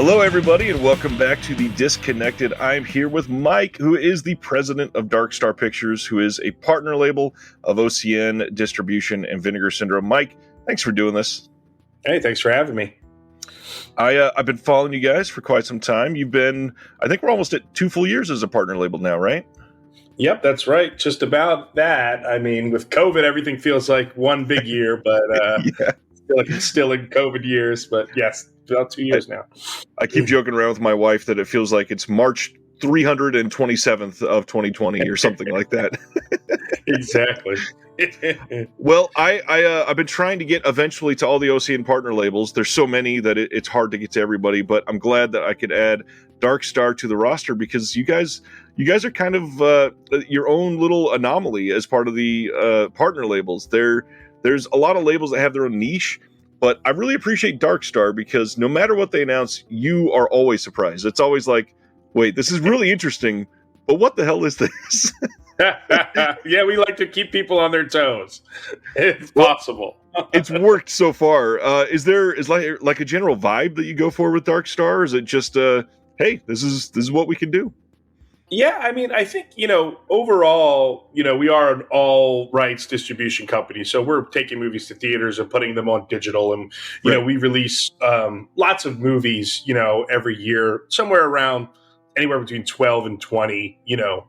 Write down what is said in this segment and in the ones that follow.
Hello, everybody, and welcome back to the Disconnected. I'm here with Mike, who is the president of Dark Star Pictures, who is a partner label of OCN Distribution and Vinegar Syndrome. Mike, thanks for doing this. Hey, thanks for having me. I've been following you guys for quite some time. I think we're almost at 2 full years as a partner label now, right? Yep, that's right. Just about that. I mean, with COVID, everything feels like one big year, but Yeah. I feel like it's still in COVID years. But yes, about 2 years now. I keep joking around with my wife that it feels like it's March 327th of 2020 or something like that. Exactly. Well, I've been trying to get eventually to all the OCN partner labels. There's so many that it's hard to get to everybody, but I'm glad that I could add Dark Star to the roster because you guys are kind of your own little anomaly as part of the partner labels. There's a lot of labels that have their own niche, but I really appreciate Dark Star because no matter what they announce, you are always surprised. It's always like, wait, this is really interesting, but what the hell is this? Yeah, we like to keep people on their toes, if possible. It's worked so far. Is like a general vibe that you go for with Dark Star? Or is it just, hey, this is what we can do? Yeah, I mean, I think, overall, we are an all rights distribution company. So we're taking movies to theaters and putting them on digital. And, we release lots of movies, every year, somewhere around anywhere between 12 and 20,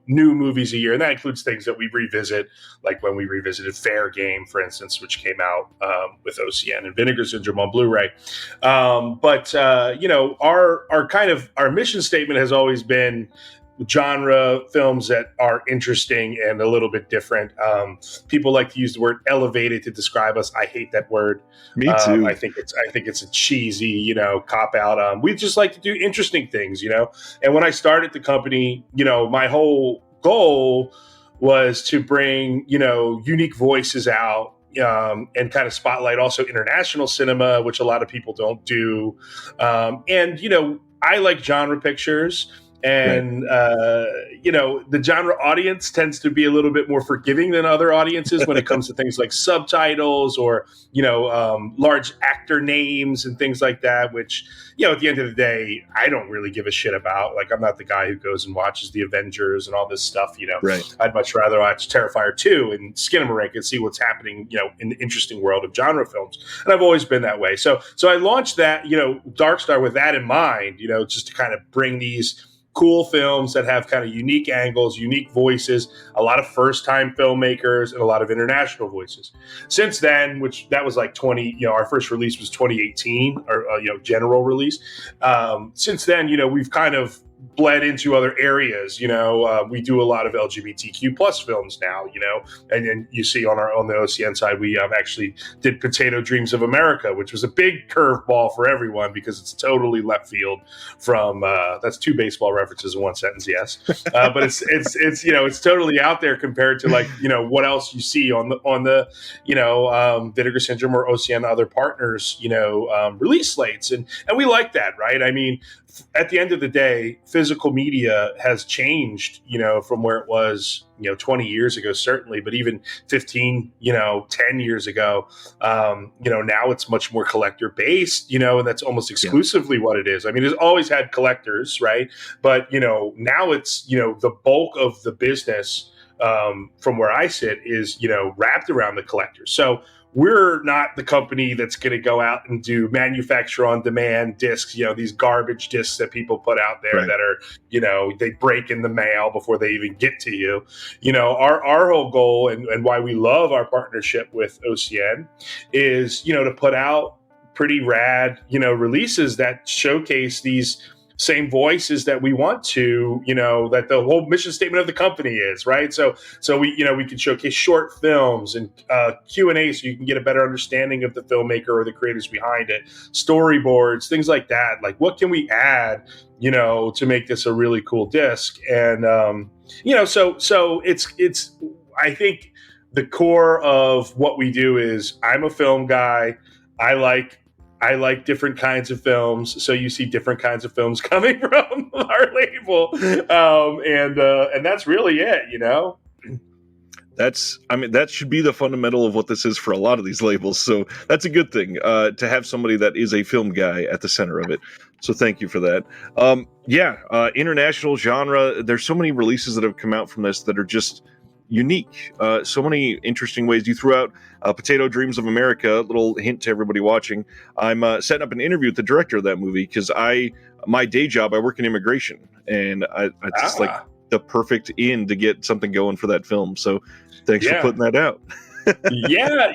new movies a year. And that includes things that we revisit, like when we revisited Fair Game, for instance, which came out with OCN and Vinegar Syndrome on Blu-ray. But our mission statement has always been genre films that are interesting and a little bit different. People like to use the word elevated to describe us. I hate that word. Me too. I think it's a cheesy, cop out. We just like to do interesting things, And when I started the company, my whole goal was to bring, unique voices out. And kind of spotlight also international cinema, which a lot of people don't do. I like genre pictures. And, the genre audience tends to be a little bit more forgiving than other audiences when it comes to things like subtitles or, large actor names and things like that, which, at the end of the day, I don't really give a shit about. Like, I'm not the guy who goes and watches the Avengers and all this stuff, Right. I'd much rather watch Terrifier 2 and Skinamarink and see what's happening, in the interesting world of genre films. And I've always been that way. So I launched that, Dark Star with that in mind, just to kind of bring these cool films that have kind of unique angles, unique voices, a lot of first-time filmmakers, and a lot of international voices. Since then, which that was like our first release was 2018, or general release. Since then, we've kind of bled into other areas. We do a lot of LGBTQ plus films now, and then you see on the OCN side, we actually did Potato Dreams of America, which was a big curveball for everyone because it's totally left field from, that's 2 baseball references in one sentence. Yes. But it's totally out there compared to what else you see on the Vinegar Syndrome or OCN other partners, release slates. And we like that, right? I mean, at the end of the day, physical media has changed, from where it was, 20 years ago, certainly, but even 15, 10 years ago, now it's much more collector based, and that's almost exclusively what it is. I mean, it's always had collectors, right? But, now it's, the bulk of the business, from where I sit is, wrapped around the collectors. So we're not the company that's going to go out and do manufacture on demand discs, these garbage discs that people put out there, right, that are, they break in the mail before they even get to you. Our whole goal and why we love our partnership with OCN is, to put out pretty rad, releases that showcase these same voices that we want to, that the whole mission statement of the company is, right? So we can showcase short films and Q&A so you can get a better understanding of the filmmaker or the creators behind it, storyboards, things like that. Like, what can we add, to make this a really cool disc? And, so it's, I think the core of what we do is I'm a film guy. I like different kinds of films, so you see different kinds of films coming from our label, and that's really it, that should be the fundamental of what this is for a lot of these labels. So that's a good thing to have somebody that is a film guy at the center of it. So thank you for that. International genre. There's so many releases that have come out from this that are just unique. So many interesting ways. You threw out Potato Dreams of America. A little hint to everybody watching. I'm setting up an interview with the director of that movie because my day job, I work in immigration, and I just like the perfect in to get something going for that film. So thanks for putting that out. Yeah,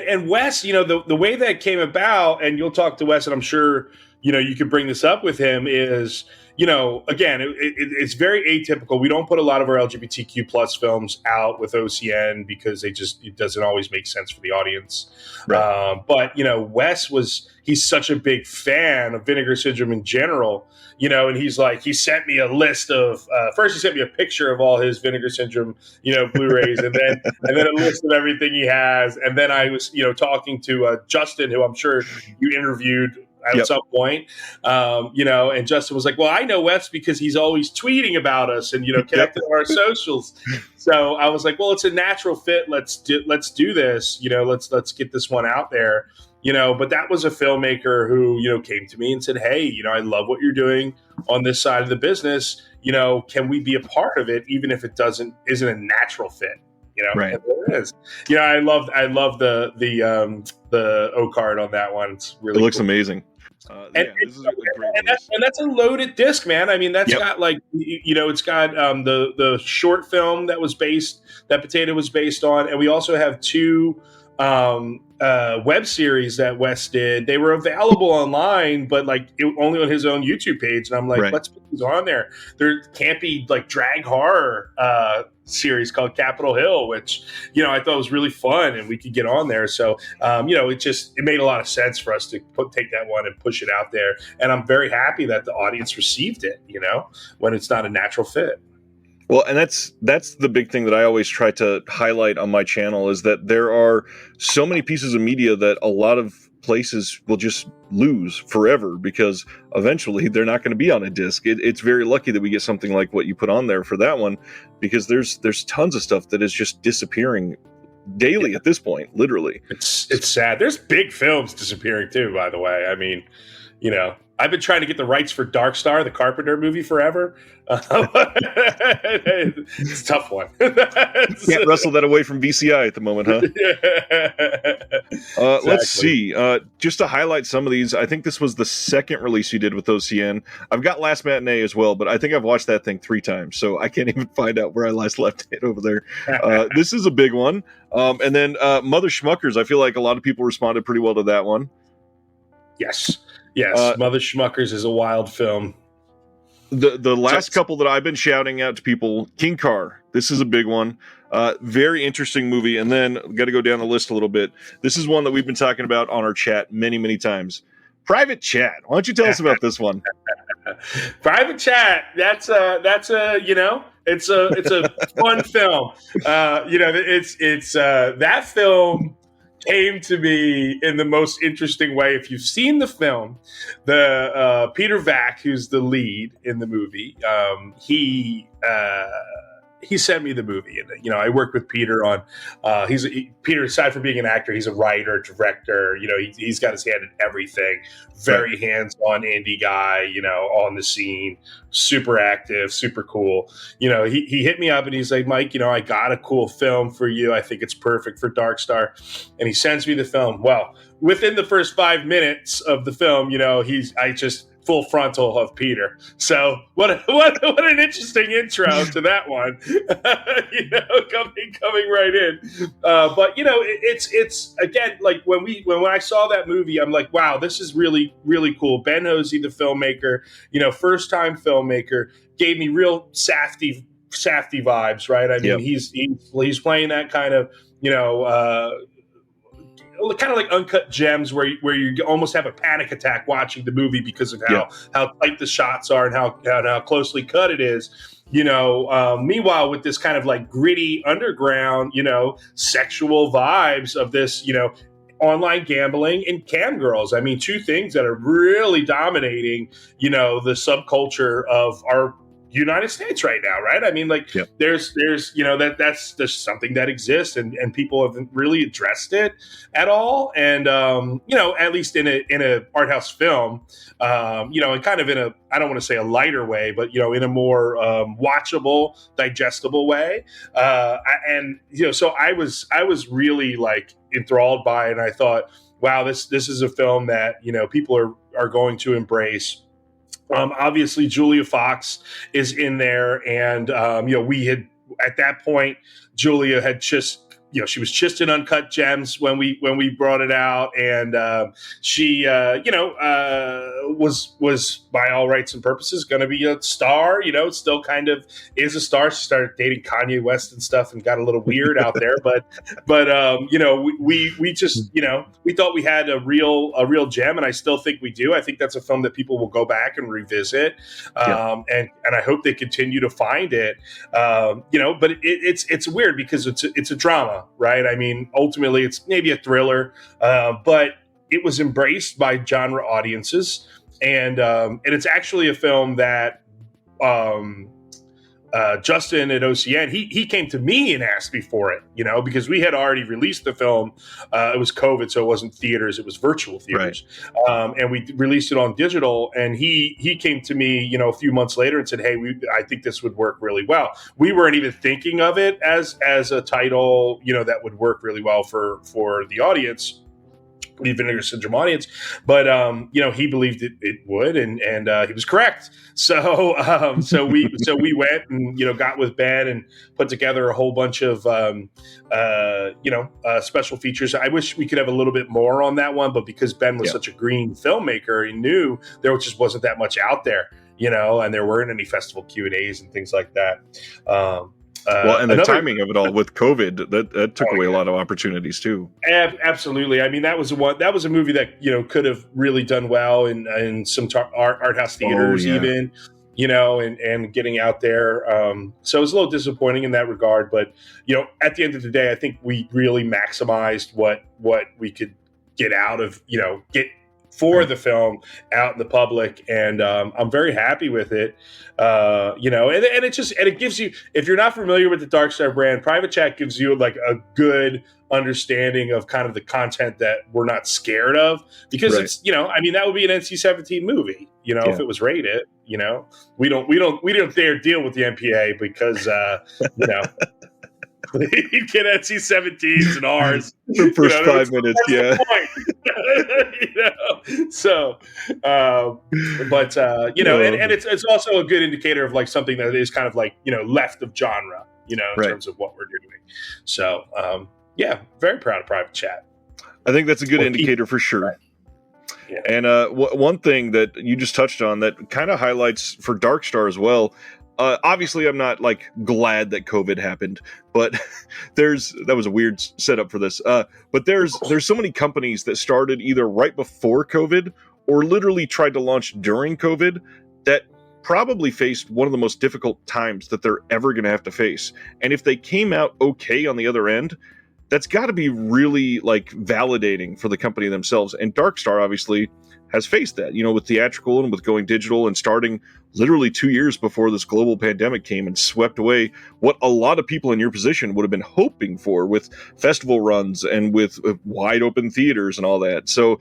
and Wes, the way that came about, and you'll talk to Wes, and I'm sure you could bring this up with him, is again, it's very atypical. We don't put a lot of our LGBTQ plus films out with OCN because it doesn't always make sense for the audience. Right. But Wes he's such a big fan of Vinegar Syndrome in general, and he sent me a list of, first he sent me a picture of all his Vinegar Syndrome, Blu-rays, and then a list of everything he has. And then I was, talking to Justin, who I'm sure you interviewed at some point, and Justin was like, well, I know Wes because he's always tweeting about us and, connected to our socials. So I was like, well, it's a natural fit. Let's do this, let's get this one out there, but that was a filmmaker who, came to me and said, hey, I love what you're doing on this side of the business. Can we be a part of it, even if it isn't a natural fit? Right. And there it is. I love the O card on that one. It's really, it looks amazing. And that's a loaded disc, man. I mean, that's got it's got the short film that Potato was based on, and we also have 2 web series that Wes did. They were available online, but only on his own YouTube page. And I'm like, let's put these on there. There can't be drag horror series called Capitol Hill, which I thought was really fun, and we could get on there. So it made a lot of sense for us to take that one and push it out there. And I'm very happy that the audience received it. When it's not a natural fit. Well, and that's the big thing that I always try to highlight on my channel is that there are so many pieces of media that a lot of places will just lose forever because eventually they're not going to be on a disc. It's very lucky that we get something like what you put on there for that one, because there's tons of stuff that is just disappearing daily at this point, literally. It's sad. There's big films disappearing too, by the way. I mean, I've been trying to get the rights for Dark Star, the Carpenter movie, forever. It's a tough one. Can't wrestle that away from VCI at the moment, huh? Exactly. Let's see. Just to highlight some of these, I think this was the second release you did with OCN. I've got Last Matinee as well, but I think I've watched that thing 3 times, so I can't even find out where I last left it over there. This is a big one. And then Mother Schmuckers, I feel like a lot of people responded pretty well to that one. Yes, Mother Schmuckers is a wild film. The last couple that I've been shouting out to people, King Car, this is a big one. Very interesting movie. And then got to go down the list a little bit. This is one that we've been talking about on our chat many, many times. Private Chat. Why don't you tell us about this one? Private Chat. It's a fun film. That film came to me in the most interesting way. If you've seen the film, the Peter Vack, who's the lead in the movie, he sent me the movie, and I worked with Peter on. Peter, aside from being an actor, he's a writer, director. He's got his hand in everything. Very hands-on indie guy. On the scene, super active, super cool. He hit me up and he's like, Mike, I got a cool film for you. I think it's perfect for Dark Star, and he sends me the film. Well, within the first 5 minutes of the film, I just full frontal of Peter. So what an interesting intro to that one. Coming right in. But it's again, like when I saw that movie, I'm like, wow, this is really, really cool. Ben Hosey, the filmmaker, first time filmmaker, gave me real safety vibes, right? I mean, he's playing that kind of, kind of like Uncut Gems where you almost have a panic attack watching the movie because of how tight the shots are and how closely cut it is. Meanwhile, with this kind of like gritty underground, sexual vibes of this, online gambling and cam girls. I mean, 2 things that are really dominating, the subculture of our United States right now, right? I mean, like Yep. there's that's just something that exists, and people haven't really addressed it at all. And at least in a art house film, and kind of in a, I don't want to say a lighter way, but in a more watchable, digestible way. So I was really like enthralled by it, and I thought, wow, this is a film that people are going to embrace. Obviously, Julia Fox is in there, and we had at that point, Julia had just she was just in Uncut Gems when we brought it out, and she was by all rights and purposes going to be a star. Still kind of is a star. She started dating Kanye West and stuff, and got a little weird out there. But we just we thought we had a real gem, and I still think we do. I think that's a film that people will go back and revisit, and I hope they continue to find it. But it's weird because it's a drama, right? I mean, ultimately, it's maybe a thriller, but it was embraced by genre audiences, and it's actually a film that Justin at OCN, he came to me and asked me for it, because we had already released the film. It was COVID, so it wasn't theaters; it was virtual theaters, right. And we released it on digital. And he came to me, a few months later and said, "Hey, I think this would work really well." We weren't even thinking of it as a title, that would work really well for the audience, the Vinegar Syndrome audience, but he believed it would, and he was correct. So we went and got with Ben and put together a whole bunch of special features. I wish we could have a little bit more on that one, but because Ben was such a green filmmaker, he knew there just wasn't that much out there, and there weren't any festival Q&As and things like that. And the timing of it all with COVID, that took away a lot of opportunities too. Absolutely. I mean, that was a movie that, could have really done well in some art house theaters, even, and getting out there. So it was a little disappointing in that regard, but, at the end of the day, I think we really maximized what we could get out of, get for the film out in the public, and I'm very happy with it. And it gives you, if you're not familiar with the Dark Star brand, Private Chat gives you like a good understanding of kind of the content that we're not scared of, because it's that would be an NC-17 movie, if it was rated. We don't dare deal with the MPA because you get NC-17s and R's. The first 5 minutes, So, and it's also a good indicator of like something that is kind of like left of genre, in terms of what we're doing. So, very proud of Private Chat. I think that's a good indicator for sure. Right. Yeah. And one thing that you just touched on that kind of highlights for Dark Star as well. Obviously, I'm not like glad that COVID happened, but that was a weird setup for this. But there's so many companies that started either right before COVID or literally tried to launch during COVID that probably faced one of the most difficult times that they're ever going to have to face. And if they came out okay on the other end, that's got to be really like validating for the company themselves. And Dark Star obviously has faced that, with theatrical and with going digital and starting literally 2 years before this global pandemic came and swept away what a lot of people in your position would have been hoping for with festival runs and with wide open theaters and all that. So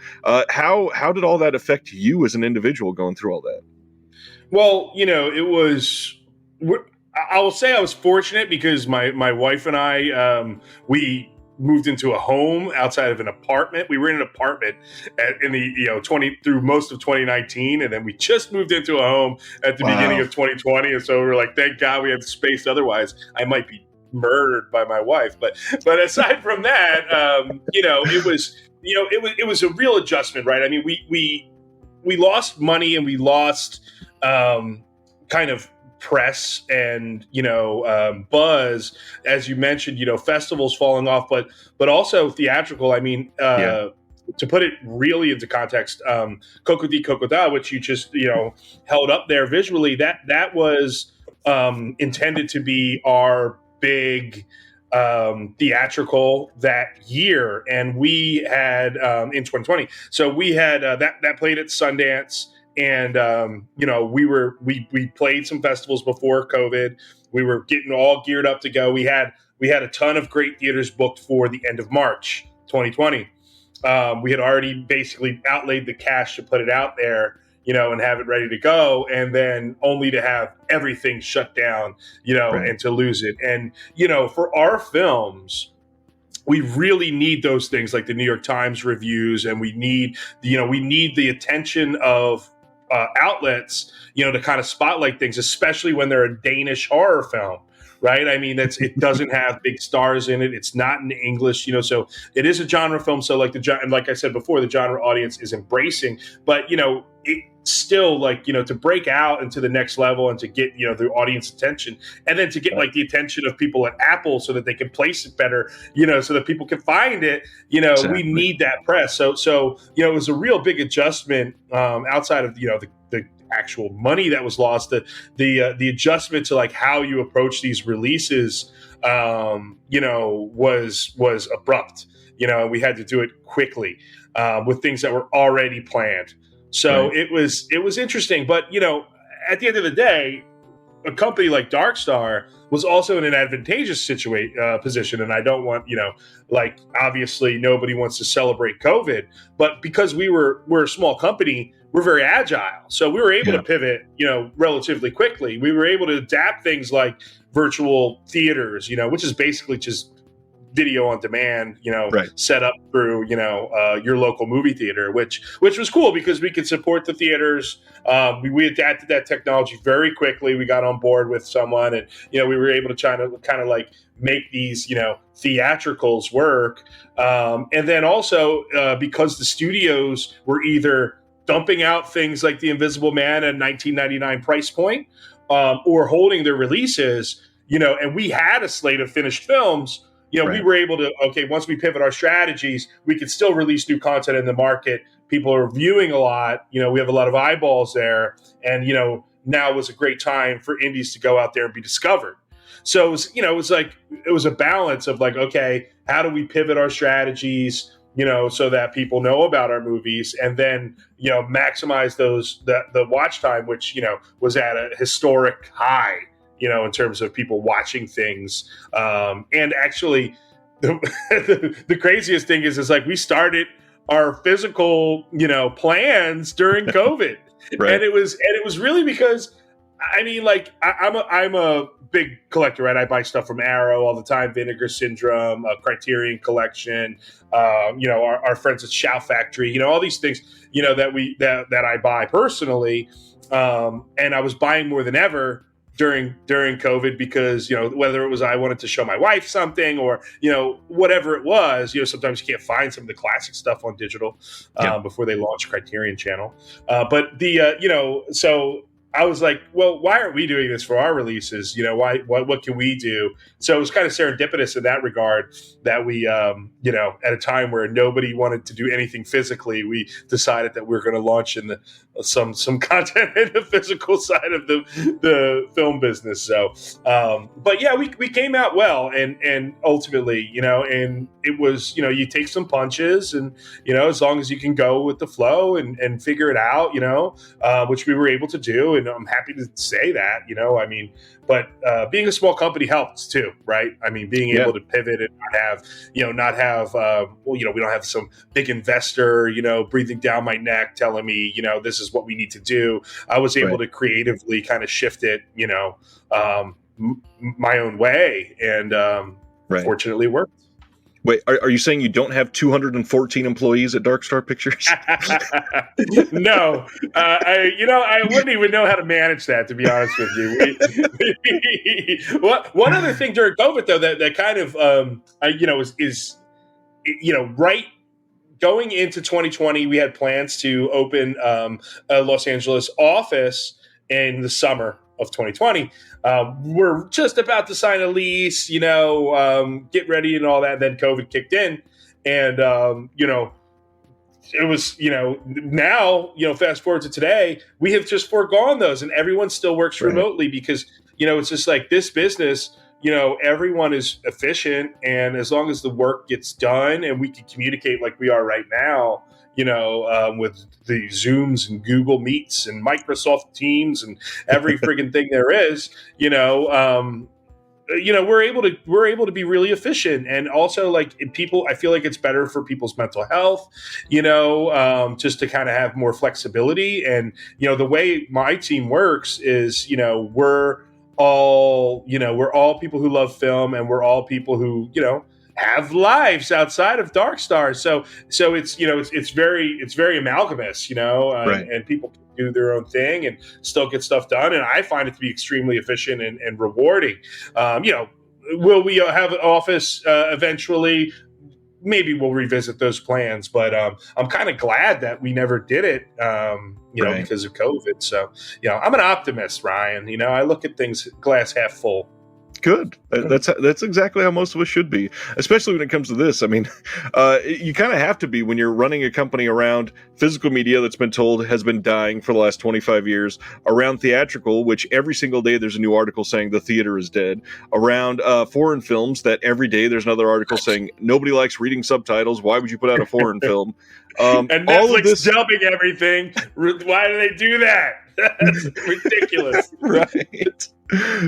how did all that affect you as an individual going through all that? Well, it was, I will say I was fortunate because my wife and I, we moved into a home outside of an apartment. We were in an apartment in the through most of 2019, and then we just moved into a home at the beginning of 2020. And so we were like, thank God we had space. Otherwise, I might be murdered by my wife. But aside from that, it was a real adjustment, right? I mean, we lost money and we lost kind of press and buzz, as you mentioned, festivals falling off, but also theatrical. I mean, to put it really into context, Coco di Cocoda, which you just held up there visually, that was intended to be our big theatrical that year, and we had in 2020. So we had that played at Sundance. And we played some festivals before COVID. We were getting all geared up to go. We had a ton of great theaters booked for the end of March 2020. We had already basically outlaid the cash to put it out there, and have it ready to go, and then only to have everything shut down, Right. and to lose it. And, for our films, we really need those things like the New York Times reviews, and we need the attention of outlets, to kind of spotlight things, especially when they're a Danish horror film. Right. I mean, it doesn't have big stars in it. It's not in English, so it is a genre film. So and like I said before, the genre audience is embracing, but, it still to break out into the next level and to get, the audience attention, and then to get the attention of people at Apple so that they can place it better, so that people can find it, Exactly. we need that press. So, it was a real big adjustment outside of, the actual money that was lost, the adjustment to how you approach these releases, was abrupt, and we had to do it quickly with things that were already planned. So Right. it was interesting, but at the end of the day, a company like Darkstar was also in an advantageous position, and I don't want obviously nobody wants to celebrate COVID, but because we're a small company, we're very agile, so we were able Yeah. to pivot relatively quickly. We were able to adapt things like virtual theaters, which is basically just video on demand, Right. set up through, your local movie theater, which was cool because we could support the theaters. We adapted that technology very quickly. We got on board with someone, and, we were able to kind of make these, theatricals work. And then also because the studios were either dumping out things like The Invisible Man at $19.99 price point, or holding their releases, and we had a slate of finished films. We Right. were able to, once we pivot our strategies, we could still release new content in the market. People are viewing a lot. We have a lot of eyeballs there. And, now was a great time for indies to go out there and be discovered. So, it was a balance of okay, how do we pivot our strategies, so that people know about our movies, and then, maximize the watch time, which, was at a historic high, in terms of people watching things. And actually, the craziest thing is we started our physical, plans during COVID, Right. and it was really because, I mean, I'm a big collector, right? I buy stuff from Arrow all the time, Vinegar Syndrome, Criterion Collection, our friends at Shout Factory, all these things, that I buy personally, and I was buying more than ever during COVID because, whether it was I wanted to show my wife something or, whatever it was, sometimes you can't find some of the classic stuff on digital before they launch Criterion Channel. But so I was like, well, why aren't we doing this for our releases? What can we do? So it was kind of serendipitous in that regard that we, at a time where nobody wanted to do anything physically, we decided that we were going to launch in some content in the physical side of the film business. So, but yeah, we came out well, and ultimately, and it was, you take some punches, and as long as you can go with the flow and figure it out, which we were able to do, and I'm happy to say that, I mean, but being a small company helps too, right? I mean, being able to pivot and not have we don't have some big investor, breathing down my neck telling me, this is what we need to do. I was able to creatively kind of shift it, my own way, and fortunately worked. Wait, are you saying you don't have 214 employees at Darkstar Pictures? No, I wouldn't even know how to manage that, to be honest with you. One other thing during COVID, though, that kind of, is right going into 2020, we had plans to open a Los Angeles office in the summer of 2020. We're just about to sign a lease, get ready and all that. Then COVID kicked in, and it was, now, fast forward to today, we have just foregone those, and everyone still works remotely because, it's just like this business, everyone is efficient, and as long as the work gets done and we can communicate like we are right now, with the Zooms and Google Meets and Microsoft Teams and every friggin' thing there is, we're able to be really efficient, and also like people. I feel like it's better for people's mental health, just to kind of have more flexibility. And the way my team works is, we're all people who love film, and we're all people who have lives outside of Dark Star. So it's very amalgamous, Right. and people can do their own thing and still get stuff done. And I find it to be extremely efficient and rewarding. Will we have an office eventually? Maybe we'll revisit those plans, but I'm kind of glad that we never did it, Right. because of COVID. So, I'm an optimist, Ryan. I look at things glass half full. Good. That's exactly how most of us should be, especially when it comes to this. I mean, you kind of have to be when you're running a company around physical media that's been told has been dying for the last 25 years, around theatrical, which every single day there's a new article saying the theater is dead, around foreign films that every day there's another article saying nobody likes reading subtitles. Why would you put out a foreign film? And Netflix all of this dubbing everything. Why do they do that? That's ridiculous. Right.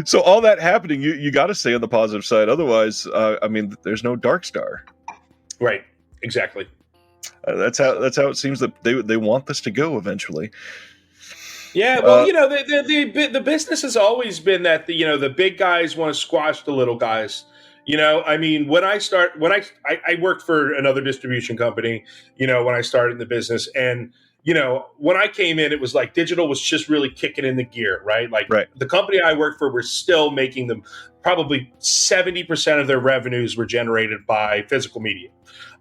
So all that happening, you got to stay on the positive side. Otherwise, there's no Dark Star. Right. Exactly. That's how it seems that they want this to go eventually. Yeah. Well, the business has always been that the big guys want to squash the little guys. When I worked for another distribution company, when I started in the business, and when I came in, it was like digital was just really kicking in the gear, right? Like Right. the company I worked for were still making them probably 70% of their revenues were generated by physical media.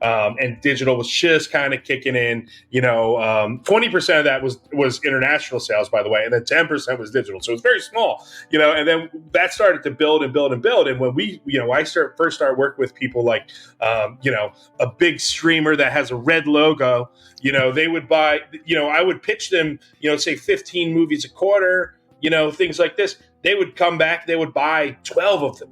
And digital was just kind of kicking in, 20% of that was international sales, by the way. And then 10% was digital. So it was very small, and then that started to build and build and build. And when I first started working with people like, a big streamer that has a red logo, they would buy, I would pitch them, say 15 movies a quarter, things like this. They would come back, they would buy 12 of them.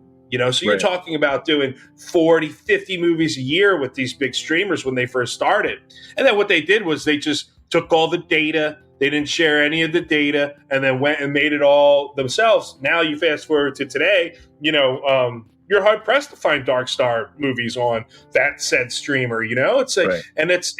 So you're Right. talking about doing 40, 50 movies a year with these big streamers when they first started. And then what they did was they just took all the data. They didn't share any of the data, and then went and made it all themselves. Now you fast forward to today, you're hard pressed to find Dark Star movies on that said streamer. It's like, Right. and it's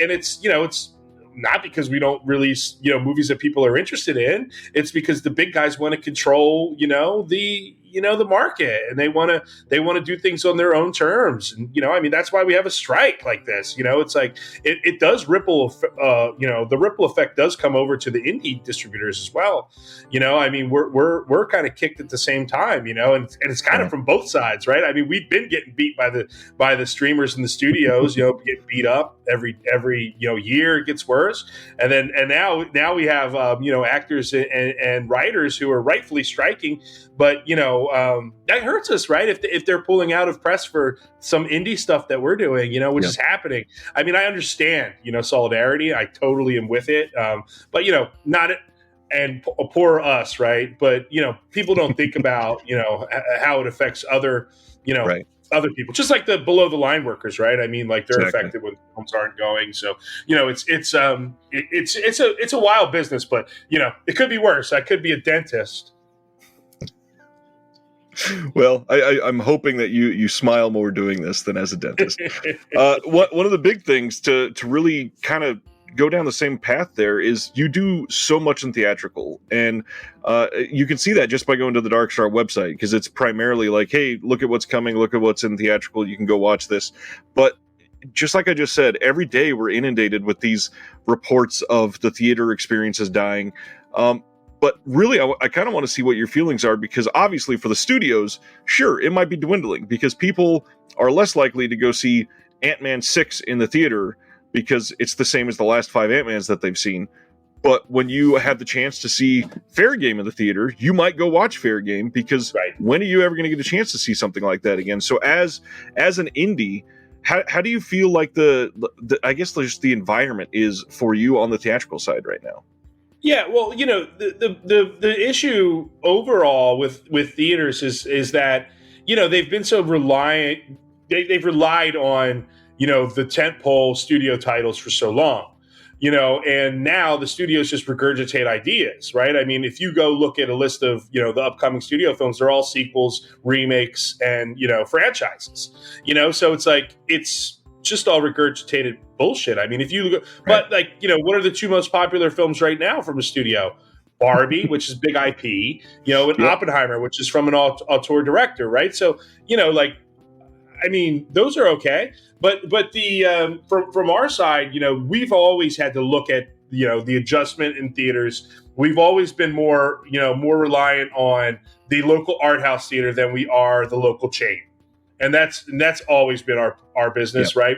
not because we don't release, movies that people are interested in. It's because the big guys want to control, the market, and they want to do things on their own terms. And, that's why we have a strike like this. It's like, it does ripple, the ripple effect does come over to the indie distributors as well. We're kind of kicked at the same time, and it's kind of from both sides, right? I mean, we've been getting beat by the streamers and the studios, get beat up every year. It gets worse. And now we have, actors and writers who are rightfully striking, but that hurts us, right? If they're pulling out of press for some indie stuff that we're doing, which is happening. I mean, I understand, solidarity. I totally am with it. But not it. And poor us, right? But people don't think about how it affects other Right. other people, just like the below the line workers, right? I mean, like they're Exactly. affected when films aren't going. So it's a wild business, but it could be worse. I could be a dentist. Well, I'm hoping that you smile more doing this than as a dentist. One of the big things to really kind of go down the same path there is you do so much in theatrical, and you can see that just by going to the Dark Star website, because it's primarily like, hey, look at what's coming, look at what's in theatrical, you can go watch this. But just like I just said, every day we're inundated with these reports of the theater experiences dying. But really, I kind of want to see what your feelings are, because obviously for the studios, sure, it might be dwindling because people are less likely to go see Ant-Man 6 in the theater because it's the same as the last 5 Ant-Mans that they've seen. But when you have the chance to see Fair Game in the theater, you might go watch Fair Game, because when are you ever going to get a chance to see something like that again? So as an indie, how do you feel like the I guess just the environment is for you on the theatrical side right now? Yeah, well, the issue overall with theaters is that they've been so reliant. They've relied on, the tentpole studio titles for so long, and now the studios just regurgitate ideas, right? I mean, if you go look at a list of, the upcoming studio films, they're all sequels, remakes, and, franchises, so it's like, it's just all regurgitated bullshit. I mean, if you look, but like, what are the two most popular films right now from a studio? Barbie, which is big IP, and Oppenheimer, which is from an auteur director, right? So, like, I mean, those are okay, but the from our side, we've always had to look at the adjustment in theaters. We've always been more reliant on the local art house theater than we are the local chain, and that's always been our business, right?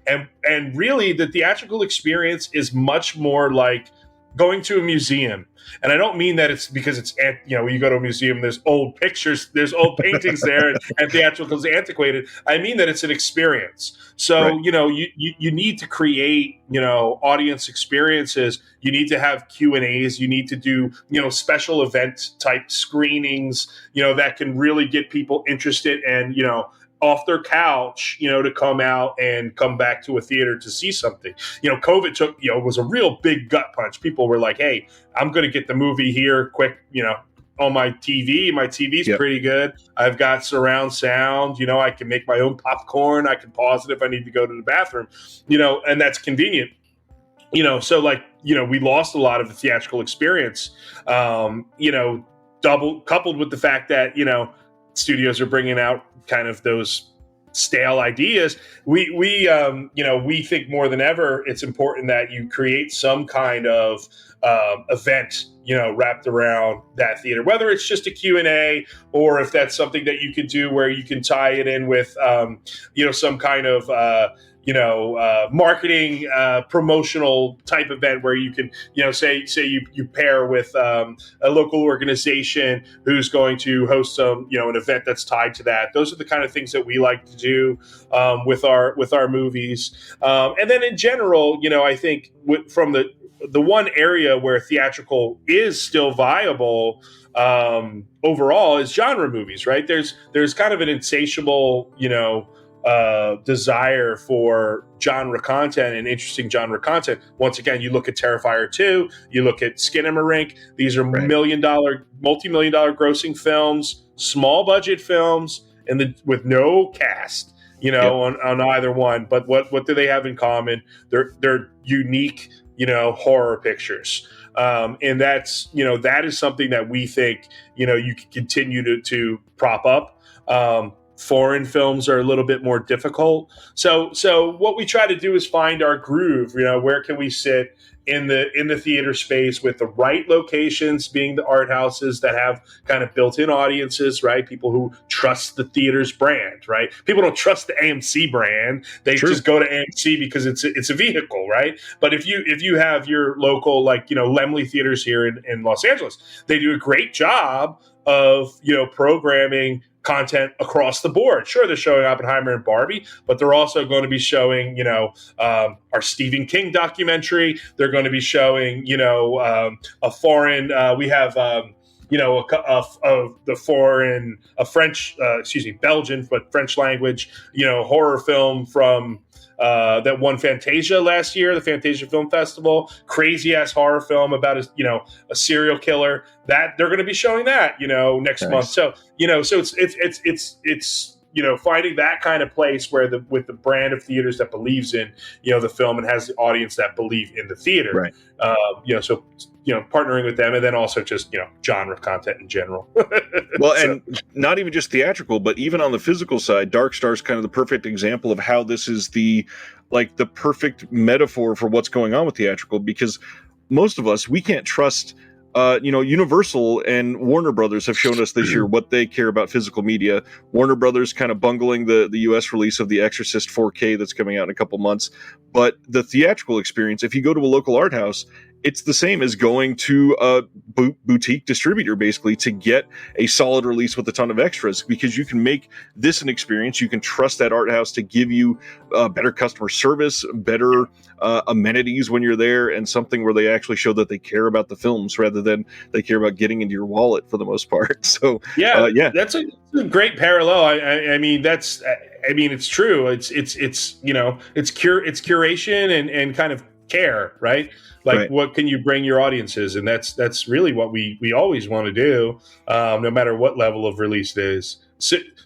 And really the theatrical experience is much more like going to a museum. And I don't mean that it's because it's, you go to a museum, there's old pictures, there's old paintings there, and theatrical is antiquated. I mean that it's an experience. So, you need to create, audience experiences. You need to have Q&As. You need to do, special event type screenings, that can really get people interested and, off their couch, to come out and come back to a theater to see something. COVID was a real big gut punch. People were like, hey, I'm going to get the movie here quick, on my TV. My TV's pretty good. I've got surround sound. I can make my own popcorn. I can pause it if I need to go to the bathroom, and that's convenient. So like, we lost a lot of the theatrical experience, coupled with the fact that, studios are bringing out kind of those stale ideas. We think more than ever it's important that you create some kind of event, wrapped around that theater, whether it's just a Q&A or if that's something that you could do where you can tie it in with, some kind of, marketing, promotional type event where you can, say you pair with a local organization who's going to host some, an event that's tied to that. Those are the kind of things that we like to do with our movies. And then in general, I think from the one area where theatrical is still viable overall is genre movies, right? There's kind of an insatiable, desire for genre content and interesting genre content. Once again, you look at Terrifier 2, you look at Skinamarink. These are multi-million dollar grossing films, small budget films, and with no cast, on either one. But what do they have in common? They're unique, horror pictures. And that's, that is something that we think, you can continue to prop up. Foreign films are a little bit more difficult. So what we try to do is find our groove. Where can we sit in the theater space with the right locations, being the art houses that have kind of built-in audiences, right? People who trust the theater's brand, right? People don't trust the AMC brand; they just go to AMC because it's a vehicle, right? But if you have your local, like Lemley theaters here in Los Angeles, they do a great job of programming content across the board. Sure, they're showing Oppenheimer and Barbie, but they're also going to be showing, our Stephen King documentary. They're going to be showing, a foreign. We have, Belgian, but French language, horror film from that won Fantasia last year, the Fantasia Film Festival. Crazy ass horror film about a serial killer. That they're going to be showing that next month. So so it's finding that kind of place where with the brand of theaters that believes in the film and has the audience that believe in the theater. Right. So partnering with them, and then also just genre content in general. Well, and not even just theatrical, but even on the physical side, Dark Star is kind of the perfect example of how this is the perfect metaphor for what's going on with theatrical, because most of us, we can't trust. Universal and Warner Brothers have shown us this year what they care about physical media. Warner Brothers kind of bungling the US release of The Exorcist 4K that's coming out in a couple months. But the theatrical experience, if you go to a local art house, it's the same as going to a boutique distributor, basically, to get a solid release with a ton of extras, because you can make this an experience. You can trust that art house to give you better customer service, better amenities when you're there, and something where they actually show that they care about the films rather than they care about getting into your wallet for the most part. So yeah, that's a great parallel. I mean, it's true. It's curation and kind of care, right? Like, right. What can you bring your audiences? And that's really what we always want to do, no matter what level of release it is.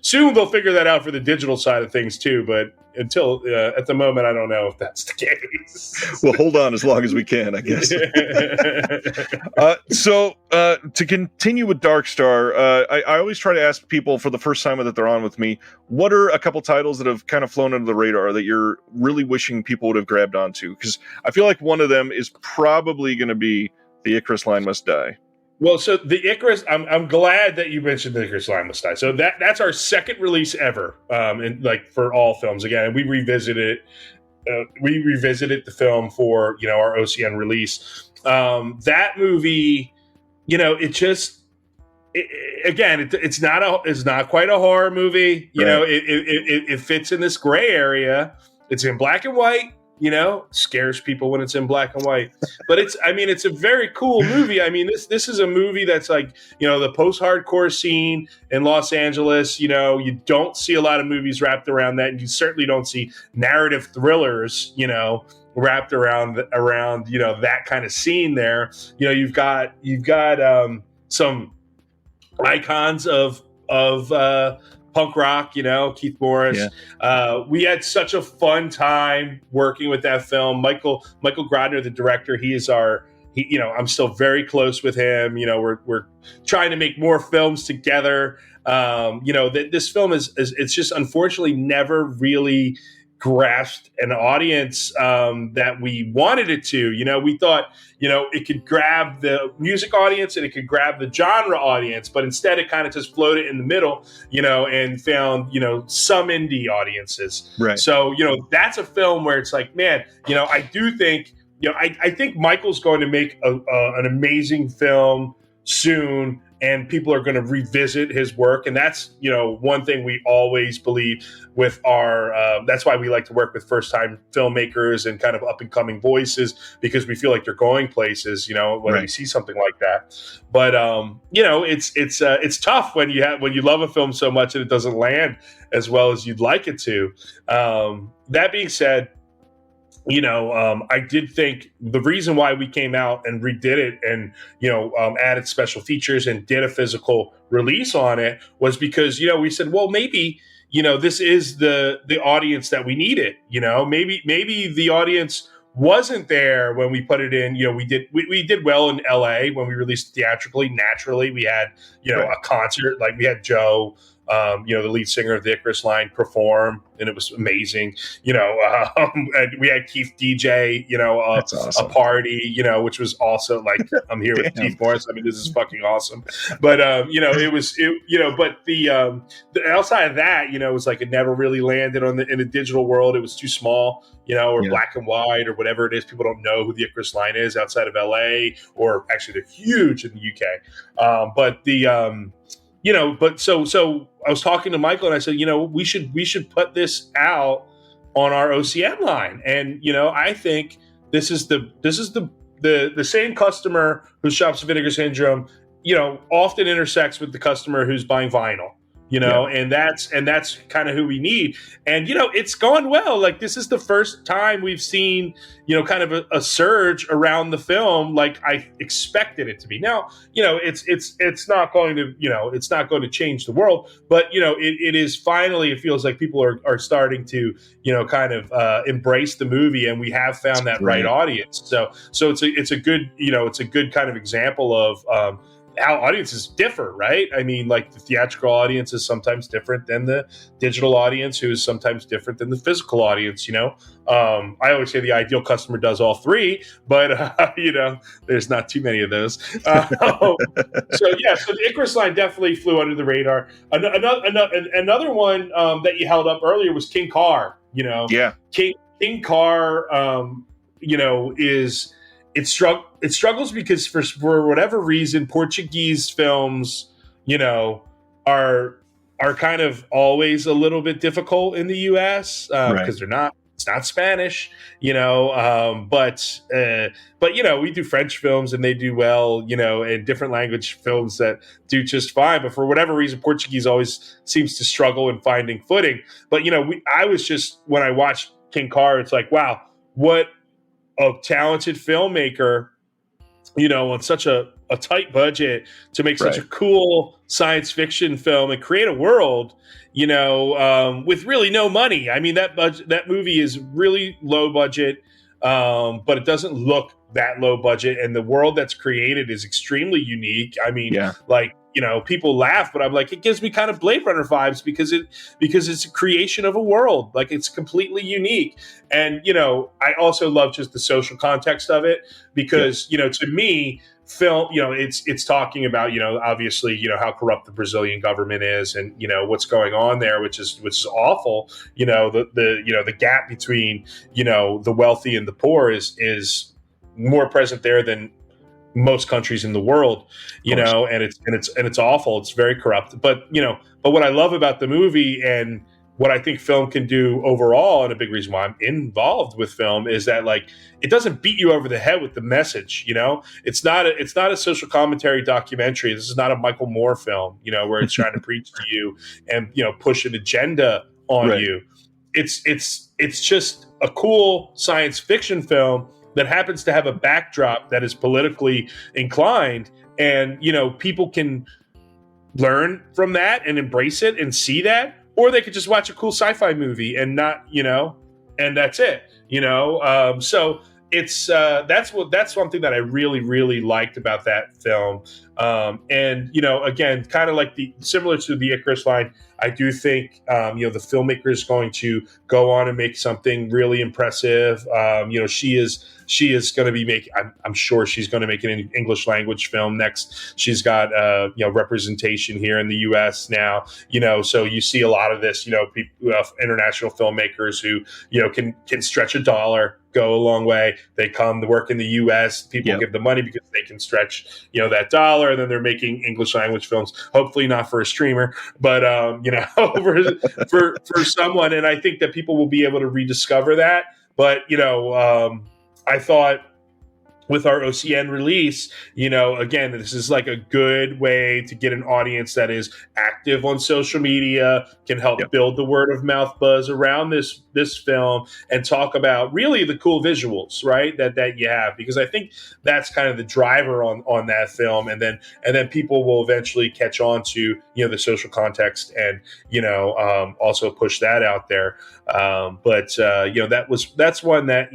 Soon they'll figure that out for the digital side of things too, but until at the moment, I don't know if that's the case. We'll hold on as long as we can, I guess. So to continue with Dark Star, I always try to ask people for the first time that they're on with me, what are a couple titles that have kind of flown under the radar that you're really wishing people would have grabbed onto? Because I feel like one of them is probably going to be The Icarus Line Must Die. Well, so the Icarus, I'm glad that you mentioned the Icarus Line Must Die. So that's our second release ever, and like for all films. Again, we revisited the film for our OCN release. That movie, it's not quite a horror movie. It fits in this gray area. It's in black and white. Scares people when it's in black and white, but it's a very cool movie. I mean, this is a movie that's like, the post-hardcore scene in Los Angeles. You don't see a lot of movies wrapped around that, and you certainly don't see narrative thrillers, wrapped around that kind of scene there. You've got some icons of punk rock, Keith Morris. Yeah. We had such a fun time working with that film. Michael Grodner, the director, I'm still very close with him. We're trying to make more films together. This film it's just unfortunately never really grasped an audience that we wanted it to. We thought, it could grab the music audience and it could grab the genre audience, but instead it kind of just floated in the middle, and found, some indie audiences. Right. So, that's a film where it's like, man, I do think, I think Michael's going to make an amazing film soon, and people are going to revisit his work. And that's, one thing we always believe with that's why we like to work with first-time filmmakers and kind of up-and-coming voices, because we feel like they're going places, when we see something like that. But, it's tough when you love a film so much and it doesn't land as well as you'd like it to. That being said, I did think the reason why we came out and redid it and, added special features and did a physical release on it was because, we said, well, maybe, this is the audience that we needed. Maybe the audience wasn't there when we put it in. We did well in LA when we released theatrically. Naturally, we had, a concert, like we had Joe, the lead singer of the Icarus Line, perform, and it was amazing. And we had Keith DJ, awesome. A party, which was also like, I'm here with Keith Morris. I mean, this is fucking awesome. But but the outside of that, it was like it never really landed in the digital world. It was too small, or black and white or whatever it is. People don't know who the Icarus Line is outside of LA, or actually they're huge in the UK. But so I was talking to Michael and I said, we should put this out on our OCN line. And, I think this is the same customer who shops Vinegar Syndrome, often intersects with the customer who's buying vinyl. And that's kind of who we need. And, it's gone well. Like, this is the first time we've seen, kind of a surge around the film, like I expected it to be. Now, it's not going to, it's not going to change the world, but, it is finally, it feels like people are starting to, kind of embrace the movie, and we have found that right audience. So it's a good, it's a good kind of example of, how audiences differ, right? I mean, like the theatrical audience is sometimes different than the digital audience, who is sometimes different than the physical audience. I always say the ideal customer does all three, but there's not too many of those. So the Icarus Line definitely flew under the radar. Another one that you held up earlier was King Car. King Car, it struggles because for whatever reason, Portuguese films, you know, are kind of always a little bit difficult in the U.S. Because they're not. It's not Spanish, but we do French films and they do well, and different language films that do just fine. But for whatever reason, Portuguese always seems to struggle in finding footing. But I was just, when I watched King Car, it's like, wow, what a talented filmmaker, on such a tight budget to make such a cool science fiction film and create a world, with really no money. I mean, that movie is really low budget, but it doesn't look that low budget. And the world that's created is extremely unique. I mean, people laugh, but I'm like, it gives me kind of Blade Runner vibes because it's a creation of a world. Like, it's completely unique. And, I also love just the social context of it because, to me, film, it's talking about, obviously, how corrupt the Brazilian government is and, what's going on there, which is awful. The gap between, the wealthy and the poor is more present there than most countries in the world, and it's awful. It's very corrupt. But what I love about the movie and what I think film can do overall, and a big reason why I'm involved with film, is that like it doesn't beat you over the head with the message. It's not a social commentary documentary. This is not a Michael Moore film, where it's trying to preach to you and push an agenda on you. It's just a cool science fiction film that happens to have a backdrop that is politically inclined, and people can learn from that and embrace it and see that, or they could just watch a cool sci-fi movie and not, and that's it, so it's that's one thing that I really, really liked about that film. And again, kind of like similar to the Icarus line, I do think the filmmaker is going to go on and make something really impressive. She is going to be making. I'm sure she's going to make an English language film next. She's got representation here in the U.S. now. So you see a lot of this. People, international filmmakers who can stretch $1, go a long way. They come to work in the U.S. People give the money because they can stretch that $1, and then they're making English language films. Hopefully not for a streamer, but for someone. And I think that people will be able to rediscover that. But I thought with our OCN release, again, this is like a good way to get an audience that is active on social media, can help build the word of mouth buzz around this film, and talk about really the cool visuals, right? That you have, because I think that's kind of the driver on that film, and then people will eventually catch on to the social context and also push that out there. That's one that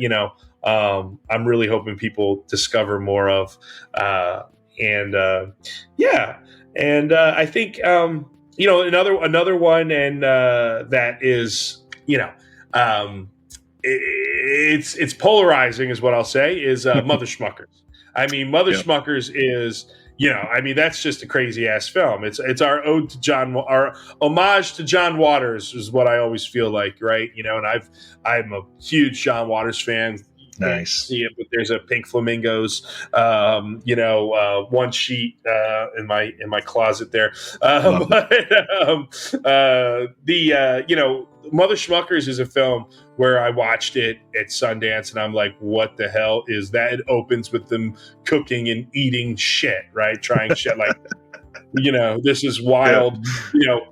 I'm really hoping people discover more of. I think, another one, and that is, it's polarizing is what I'll say, is Mother Schmuckers. I mean, Mother Schmuckers is, that's just a crazy ass film. It's our ode to our homage to John Waters is what I always feel like, right? And I'm a huge John Waters fan. Nice. See it, but there's a Pink Flamingos, one sheet in my closet there. Mother Schmuckers is a film where I watched it at Sundance and I'm like, what the hell is that? It opens with them cooking and eating shit, right? Trying shit like. This is wild,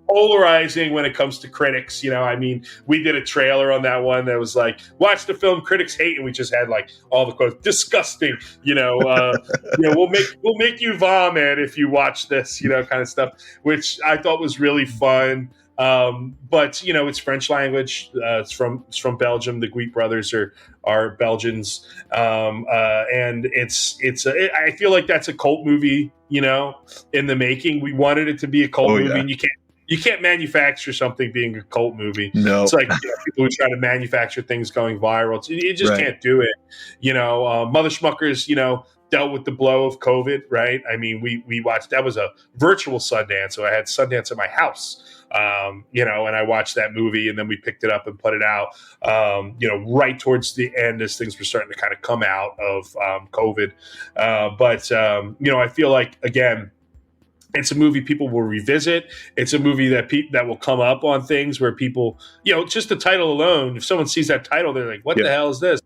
polarizing when it comes to critics. We did a trailer on that one that was like, watch the film critics hate. And we just had like all the quotes, disgusting, we'll make you vomit if you watch this, kind of stuff, which I thought was really fun. But it's French language. It's from Belgium. The Guit brothers are Belgians. And I feel like that's a cult movie, in the making. We wanted it to be a cult movie, and you can't manufacture something being a cult movie. No, it's like people who try to manufacture things going viral. You just can't do it. Mother Schmuckers, dealt with the blow of COVID, right? I mean, we watched, that was a virtual Sundance, so I had Sundance at my house. And I watched that movie, and then we picked it up and put it out, right towards the end as things were starting to kind of come out of COVID. But I feel like, again, it's a movie people will revisit. It's a movie that will come up on things where people, just the title alone, if someone sees that title, they're like, what the hell is this?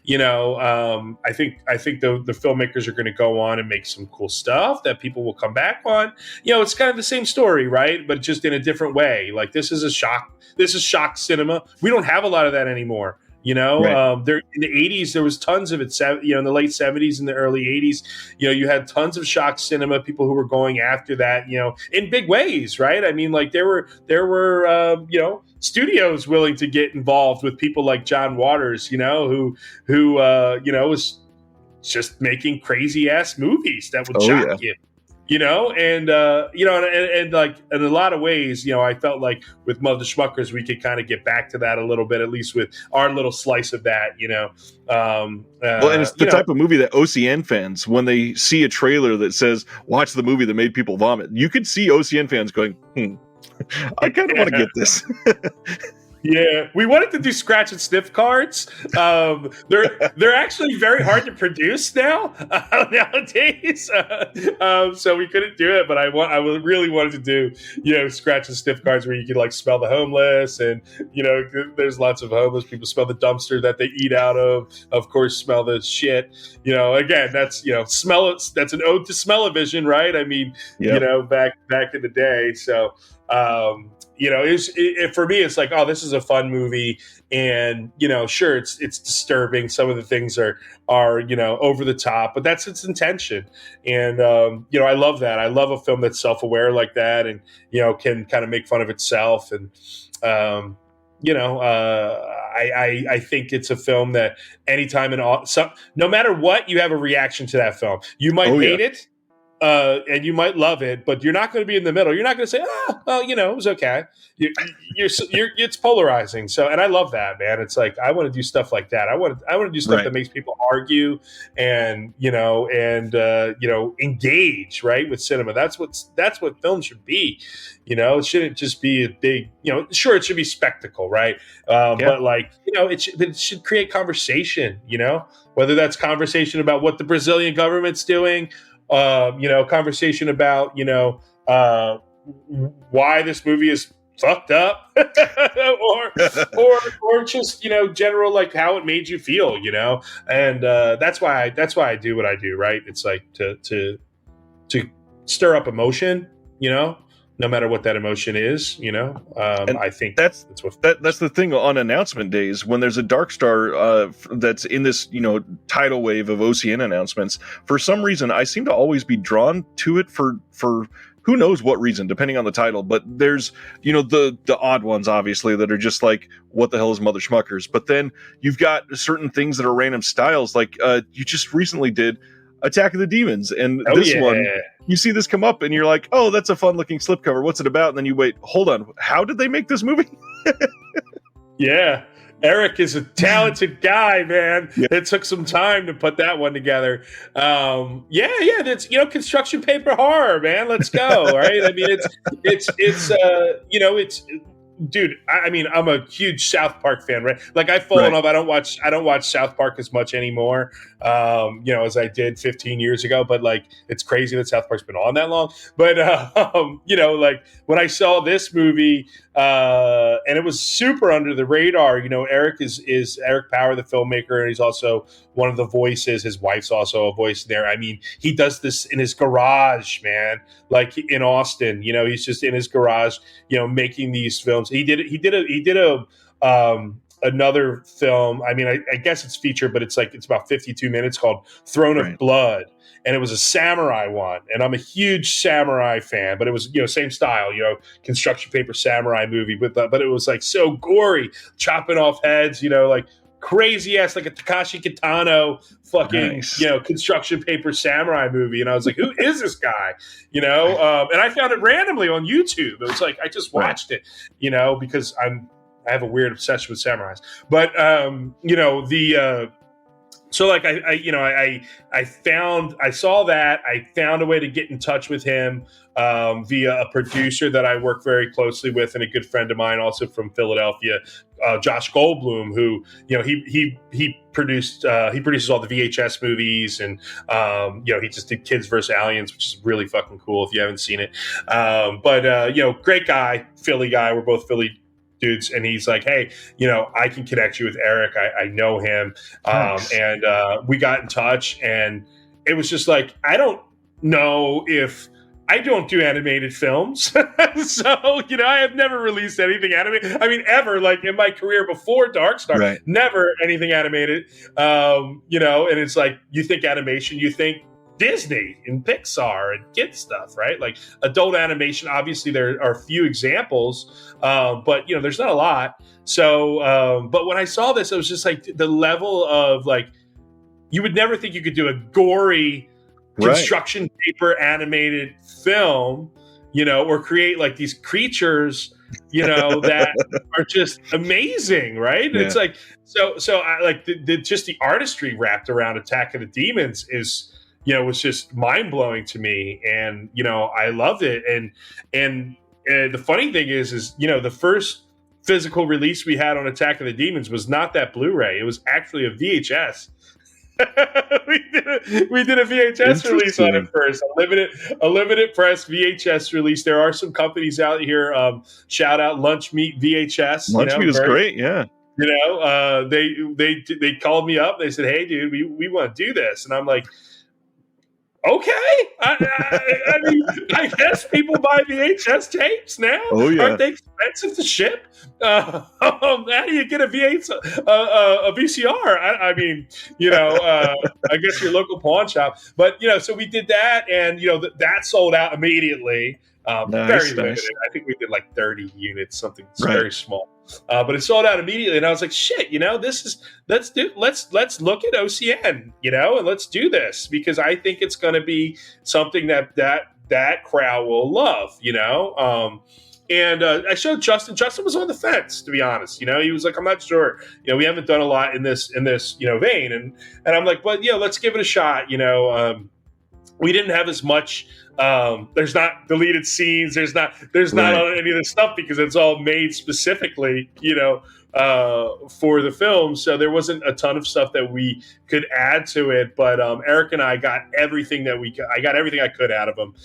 I think the filmmakers are going to go on and make some cool stuff that people will come back on. It's kind of the same story, right? But just in a different way. Like, this is shock cinema. We don't have a lot of that anymore. Right. There in the 80s, there was tons of it. In the late 70s and the early 80s, you had tons of shock cinema, people who were going after that, in big ways, right? I mean, like, there were studios willing to get involved with people like John Waters, who was just making crazy ass movies that would shock you. And like, in a lot of ways, I felt like with Mother Schmuckers, we could kind of get back to that a little bit, at least with our little slice of that, Well, and it's the type of movie that OCN fans, when they see a trailer that says, watch the movie that made people vomit, you could see OCN fans going, I kind of want to get this. Yeah, we wanted to do scratch and sniff cards. They're actually very hard to produce nowadays. So we couldn't do it, but I really wanted to do scratch and sniff cards where you could like smell the homeless, and there's lots of homeless people smell the dumpster that they eat out of. Of course, smell the shit. Again, that's smell it. That's an ode to smell-o-vision, right? I mean, back in the day. So. For me, it's like, oh, this is a fun movie, and sure, it's disturbing. Some of the things are over the top, but that's its intention. And I love that. I love a film that's self-aware like that, and can kind of make fun of itself. And I think it's a film that anytime no matter what, you have a reaction to that film. You might hate it. And you might love it, but you're not going to be in the middle. You're not going to say, "Oh, well, it was okay." It's polarizing. So, and I love that, man. It's like, I want to do stuff like that. I want to do stuff that makes people argue and engage, right, with cinema. That's what film should be. It shouldn't just be a big, sure, it should be spectacle, right? But like, it should create conversation. Whether that's conversation about what the Brazilian government's doing. Conversation about, why this movie is fucked up or just, general, like how it made you feel, and that's why I do what I do. Right. It's like to stir up emotion, no matter what that emotion is, I think that's the thing on announcement days when there's a Dark Star that's in this, tidal wave of OCN announcements. For some reason, I seem to always be drawn to it for who knows what reason, depending on the title. But there's, the odd ones, obviously, that are just like, what the hell is Mother Schmuckers? But then you've got certain things that are random styles, like you just recently did Attack of the Demons, and one, you see this come up and you're like, oh, that's a fun looking slipcover, what's it about? And then you wait, hold on, how did they make this movie? Yeah, Eric is a talented guy, man. It took some time to put that one together. That's construction paper horror, man. Let's go. Right. I mean, it's dude, I mean, I'm a huge South Park fan, right? Like, I've fallen off. I don't watch South Park as much anymore, as I did 15 years ago. But like, it's crazy that South Park's been on that long. But like when I saw this movie, and it was super under the radar. Eric is Eric Power, the filmmaker, and he's also one of the voices. His wife's also a voice there. I mean, he does this in his garage, man. Like in Austin, he's just in his garage, making these films. He did another film. I mean, I guess it's featured, but it's about 52 minutes, called Throne of Blood. And it was a samurai one. And I'm a huge samurai fan, but it was, same style, construction paper samurai movie. But it was like so gory, chopping off heads, like crazy ass, like a Takashi Kitano fucking, construction paper samurai movie. And I was like, who is this guy? And I found it randomly on YouTube. It was like, I just watched it, because I have a weird obsession with samurais. But, So like I saw that. I found a way to get in touch with him via a producer that I work very closely with, and a good friend of mine also from Philadelphia, Josh Goldblum, who he produces all the VHS movies, and he just did Kids vs. Aliens, which is really fucking cool if you haven't seen it. But great guy, Philly guy. We're both Philly dudes, and he's like, hey, I can connect you with Eric. I know him. Nice. And we got in touch, and it was just like, I don't know if I don't do animated films. So, I have never released anything animated. I mean, ever, like in my career before Darkstar, Right. never anything animated. And it's like, you think animation, you think Disney and Pixar and kid stuff, right? Like adult animation, obviously there are a few examples, but there's not a lot. So, but when I saw this, it was just like the level of like, you would never think you could do a gory construction paper animated film, or create like these creatures, that are just amazing, right? Yeah. It's like, so I like just the artistry wrapped around Attack of the Demons is, was just mind blowing to me, and I loved it. And the funny thing is the first physical release we had on Attack of the Demons was not that Blu-ray; it was actually a VHS. we did a VHS release on it first, a limited press VHS release. There are some companies out here. Shout out Lunch Meat VHS. Lunch Meat is great, yeah. They called me up. They said, "Hey, dude, we want to do this," and I'm like, okay. I mean, I guess people buy VHS tapes now. Oh, yeah. Aren't they expensive to ship? How do you get a VCR? I mean, I guess your local pawn shop. But, so we did that, and, that sold out immediately. Very limited. I think we did like 30 units, something very small. But it sold out immediately, and I was like, "Shit, let's look at OCN, and let's do this, because I think it's going to be something that crowd will love, And I showed Justin. Justin was on the fence, to be honest. He was like, "I'm not sure. We haven't done a lot in this vein," and I'm like, "Well, let's give it a shot." We didn't have as much. There's not deleted scenes. There's not any of this stuff because it's all made specifically, for the film. So there wasn't a ton of stuff that we could add to it. But Eric and I got everything I got everything I could out of him.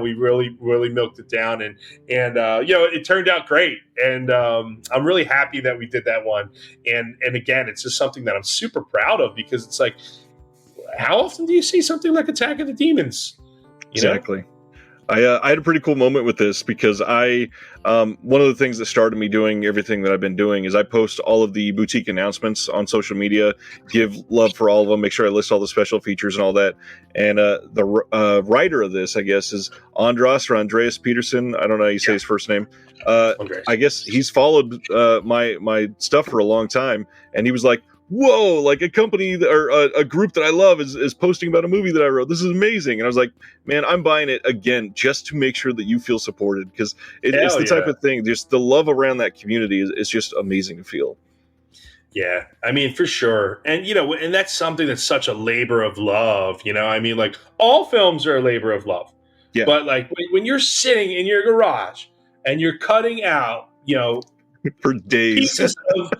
We really, really milked it down, and it turned out great. And I'm really happy that we did that one. And again, it's just something that I'm super proud of, because it's like, how often do you see something like Attack of the Demons? Exactly. I had a pretty cool moment with this, because one of the things that started me doing everything that I've been doing is I post all of the boutique announcements on social media, give love for all of them, make sure I list all the special features and all that. And the writer of this, I guess, is Andreas Peterson. I don't know how you say his first name. I guess he's followed my stuff for a long time, and he was like, "Whoa, like a company or a group that I love is posting about a movie that I wrote. This is amazing." And I was like, "Man, I'm buying it again just to make sure that you feel supported," because it's the type of thing, just the love around that community is just amazing to feel. Yeah, I mean, for sure. And, and that's something that's such a labor of love, I mean, like, all films are a labor of love. Yeah. But, like, when you're sitting in your garage and you're cutting out, for days. Pieces of,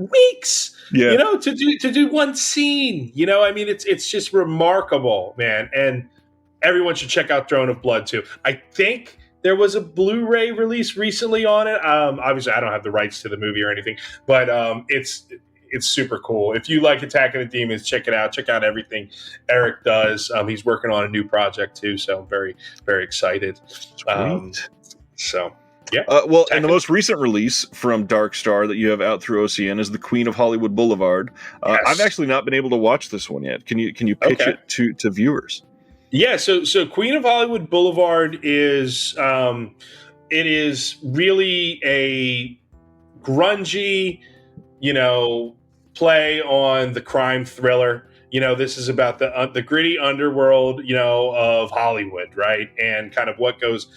weeks, to do one scene, I mean, it's just remarkable, man. And everyone should check out Throne of Blood too. I think there was a Blu-ray release recently on it. Obviously I don't have the rights to the movie or anything, but it's super cool. If you like Attack of the Demons, check it out. Check out everything Eric does. He's working on a new project too, so I'm very, very excited. So yeah. And the most recent release from Darkstar that you have out through OCN is The Queen of Hollywood Boulevard. Yes. I've actually not been able to watch this one yet. Can you pitch it to viewers? Yeah, so Queen of Hollywood Boulevard is it is really a grungy, play on the crime thriller. This is about the gritty underworld, of Hollywood, right? And kind of what goes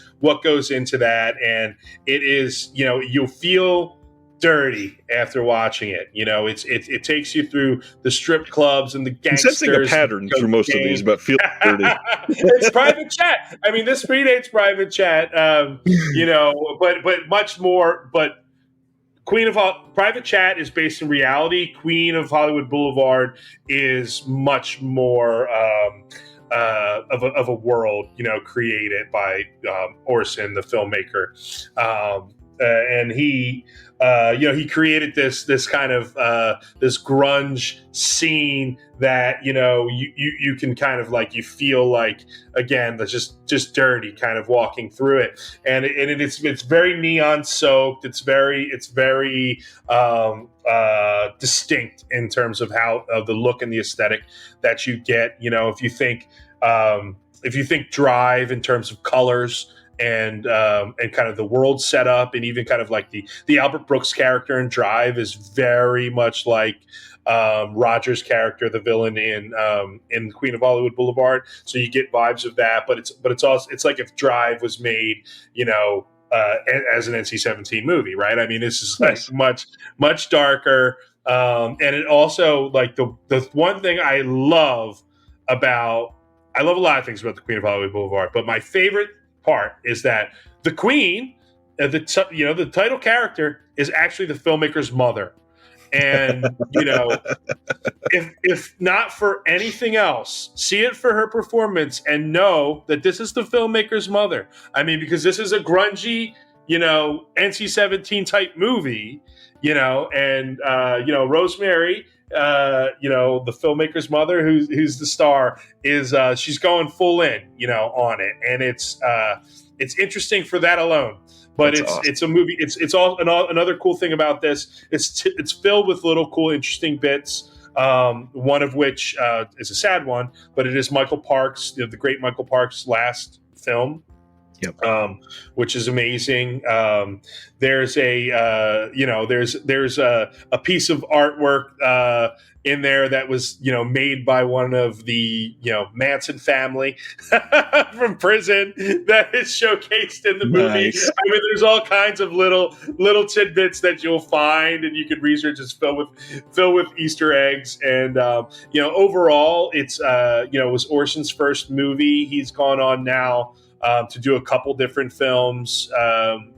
into that. And it is, you'll feel dirty after watching it. You know, it takes you through the strip clubs and the I'm sensing a gangsters. pattern through most of these about feeling dirty. It's private chat. I mean, this predates private chat. You know, but much more. But Private Chat is based in reality. Queen of Hollywood Boulevard is much more of a world, you know, created by Orson, the filmmaker, and he, you know, he created this kind of this grunge scene that, you know, you can kind of like, you feel like, again, that's just dirty kind of walking through it, and it's very neon soaked. It's very distinct in terms of the look and the aesthetic that you get. You know, if you think Drive in terms of colors and kind of the world setup, and even kind of like the Albert Brooks character in Drive is very much like Roger's character, the villain in Queen of Hollywood Boulevard. So you get vibes of that, but it's also, it's like if Drive was made, you know, as an NC-17 movie, right? I mean, this is like much darker, and it also, like, the one thing I love a lot of things about the Queen of Hollywood Boulevard, but my favorite part is that the Queen, the title character, is actually the filmmaker's mother. And, you know, if not for anything else, see it for her performance and know that this is the filmmaker's mother. I mean, because this is a grungy, you know, NC-17 type movie, you know, and, you know, Rosemary, you know, the filmmaker's mother, who's the star, is she's going full in, you know, on it. And it's interesting for that alone. But it's a movie. It's all another cool thing about this. It's filled with little cool, interesting bits. One of which is a sad one, but it is Michael Parks, the great Michael Parks' last film. Yep. Which is amazing. There's a there's a piece of artwork in there that was, you know, made by one of the, you know, Manson family from prison that is showcased in the movie. Nice. I mean, there's all kinds of little tidbits that you'll find, and you can research. It's filled with Easter eggs, and you know, overall, it's you know, it was Orson's first movie. He's gone on now to do a couple different films,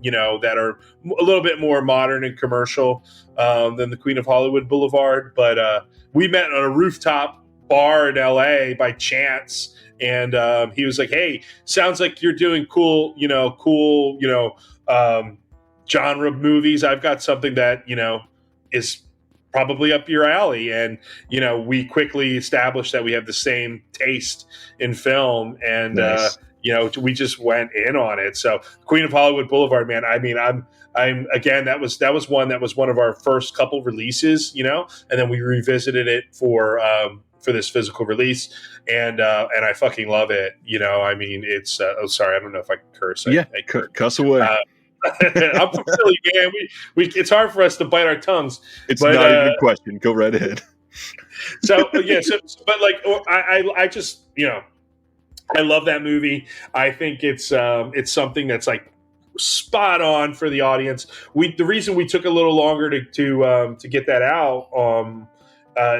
you know, that are a little bit more modern and commercial than the Queen of Hollywood Boulevard. But we met on a rooftop bar in LA by chance, and he was like, "Hey, sounds like you're doing cool, genre movies. I've got something that, you know, is probably up your alley." And, you know, we quickly established that we have the same taste in film, and Nice. you know, we just went in on it. So Queen of Hollywood Boulevard, man, I mean, I'm again, that was one of our first couple releases, you know, and then we revisited it for this physical release, and I fucking love it. You know, I mean, it's oh, sorry, I don't know if I can curse. Cuss away. I'm from Philly, man. We it's hard for us to bite our tongues. It's not even a question. Go right ahead. So yeah, but like, I just, you know, I love that movie. I think it's something that's like spot on for the audience. The reason we took a little longer to get that out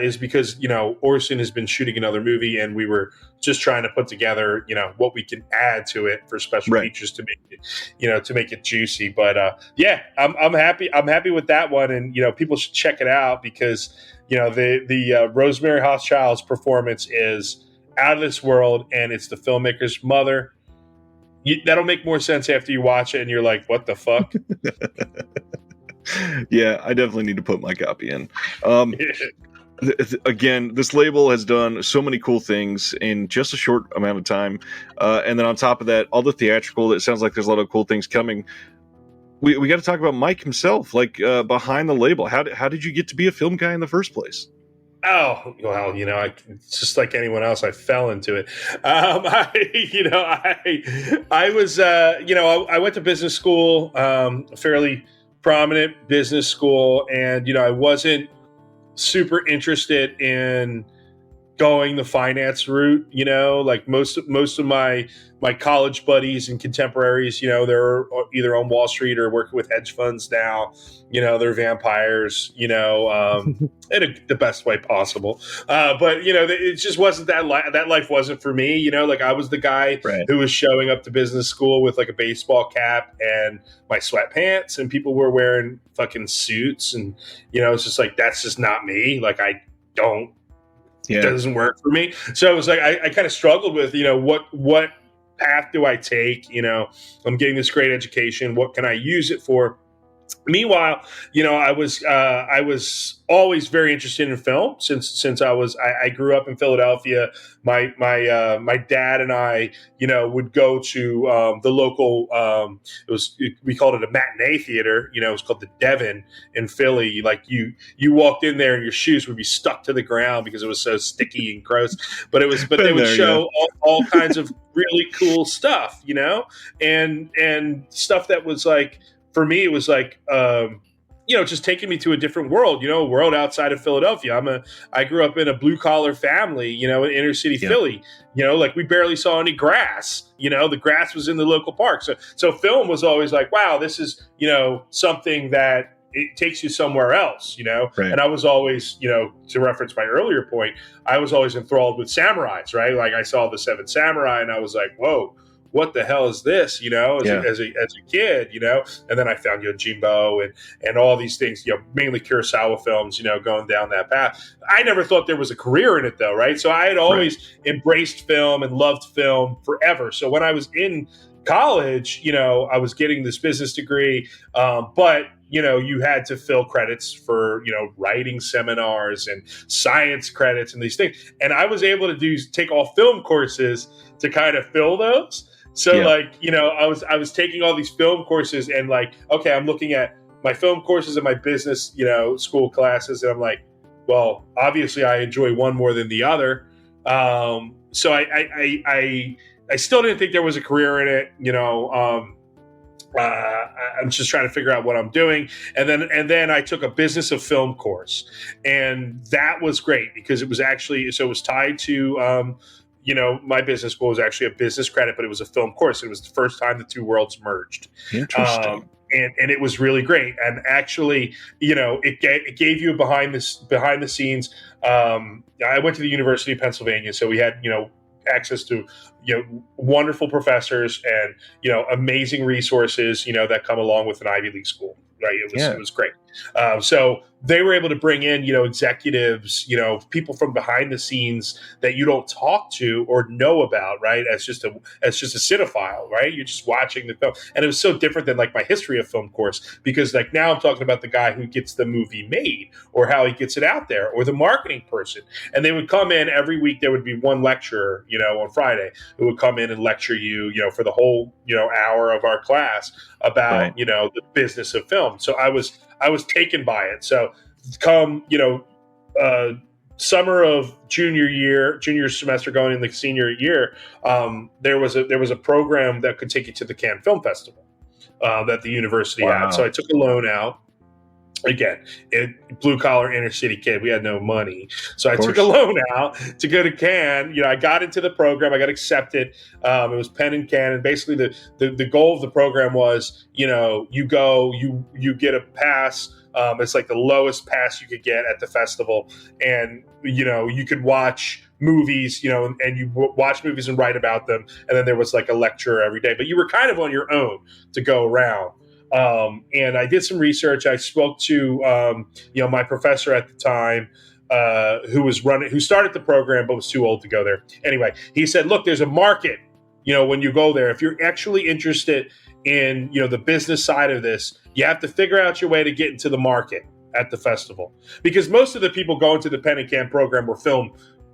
is because, you know, Orson has been shooting another movie, and we were just trying to put together, you know, what we can add to it for special features to make it, you know, to make it juicy. But yeah, I'm happy. I'm happy with that one, and, you know, people should check it out because, you know, the Rosemary Hochschild's performance is out of this world, and it's the filmmaker's mother. That'll make more sense after you watch it, and you're like, "What the fuck?" Yeah, I definitely need to put my copy in. Again, this label has done so many cool things in just a short amount of time, and then on top of that, all the theatrical. It sounds like there's a lot of cool things coming. We got to talk about Mike himself, like behind the label. How did you get to be a film guy in the first place? Oh, well, you know, it's just like anyone else, I fell into it. I was, you know, I went to business school, a fairly prominent business school, and, you know, I wasn't super interested in going the finance route. Like most of my college buddies and contemporaries, they're either on Wall Street or working with hedge funds now. They're vampires, in the best way possible. But it just wasn't that life wasn't for me. Like I was the guy who was showing up to business school with like a baseball cap and my sweatpants, and people were wearing fucking suits, and it's just like, that's just not me. Like I don't. It doesn't work for me. So it was like I kind of struggled with, what path do I take? I'm getting this great education. What can I use it for? Meanwhile, I was always very interested in film since I grew up in Philadelphia. My dad and I, would go to the local. We called it a matinee theater. It was called the Devon in Philly. Like you walked in there and your shoes would be stuck to the ground because it was so sticky and gross. But they would show all kinds of really cool stuff, and stuff that was like. For me, it was like, just taking me to a different world, a world outside of Philadelphia. I grew up in a blue collar family, in inner city Philly, like we barely saw any grass, the grass was in the local park. So film was always like, wow, this is, something that it takes you somewhere else, and I was always, to reference my earlier point, I was always enthralled with samurais, right? Like I saw the Seven Samurai and I was like, whoa, what the hell is this, as a kid, and then I found Yojimbo and all these things, mainly Kurosawa films, going down that path. I never thought there was a career in it though, right? So I had always embraced film and loved film forever. So when I was in college, I was getting this business degree, but you had to fill credits for, writing seminars and science credits and these things. And I was able to take all film courses to kind of fill those. So I was taking all these film courses and like, okay, I'm looking at my film courses and my business, school classes. And I'm like, well, obviously I enjoy one more than the other. So I still didn't think there was a career in it. I'm just trying to figure out what I'm doing. And then I took a business of film course, and that was great because it was actually, so it was tied to, my business school was actually a business credit, but it was a film course. It was the first time the two worlds merged. Interesting. And it was really great. And actually, it gave you behind the scenes. I went to the University of Pennsylvania, so we had, access to, wonderful professors and, amazing resources, that come along with an Ivy League school. Right. It was great. So they were able to bring in, executives, people from behind the scenes that you don't talk to or know about, right? As just a cinephile, right? You're just watching the film. And it was so different than like my history of film course, because like now I'm talking about the guy who gets the movie made or how he gets it out there, or the marketing person. And they would come in every week. There would be one lecturer, on Friday, who would come in and lecture you, for the whole, hour of our class about, the business of film. So I was taken by it. So come, summer of junior semester going in the senior year, there was a program that could take you to the Cannes Film Festival that the university had. So I took a loan out. Again, blue collar inner city kid, we had no money, so I took a loan out to go to Cannes. I got into the program, I got accepted. It was Penn and Cannes, and basically the goal of the program was, you go, you get a pass. It's like the lowest pass you could get at the festival, and you could watch movies, and you watch movies and write about them, and then there was like a lecture every day, but you were kind of on your own to go around. And I did some research. I spoke to, my professor at the time, who started the program, but was too old to go there. Anyway, he said, look, there's a market, when you go there, if you're actually interested in, the business side of this, you have to figure out your way to get into the market at the festival, because most of the people going to the Penn and Cannes program were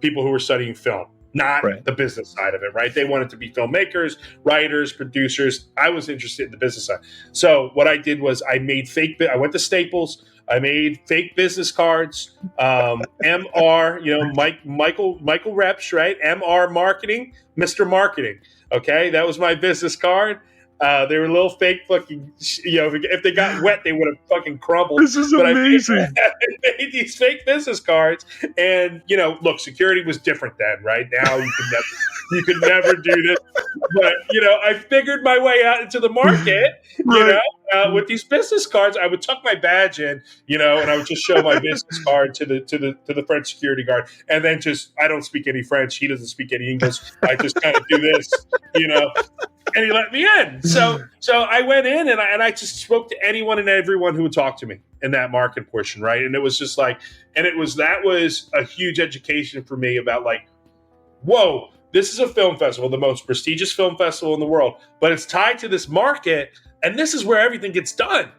people who were studying film. Not the business side of it, right? They wanted to be filmmakers, writers, producers. I was interested in the business side. So what I did was I went to Staples. I made fake business cards. MR, Michael Repsch, right? MR Marketing, Mr. Marketing. Okay, that was my business card. They were little fake fucking, if they got wet, they would have fucking crumbled. This is amazing. I made these fake business cards, and look, security was different then, right? Now you could never do this. But I figured my way out into the market, Right. with these business cards. I would tuck my badge in, and I would just show my business card to the French security guard, and then I don't speak any French, he doesn't speak any English. I just kind of do this, and he let me in. So I went in, and I just spoke to anyone and everyone who would talk to me in that market portion, right? And it was just like, that was a huge education for me about like, whoa, this is a film festival, the most prestigious film festival in the world, but it's tied to this market, and this is where everything gets done.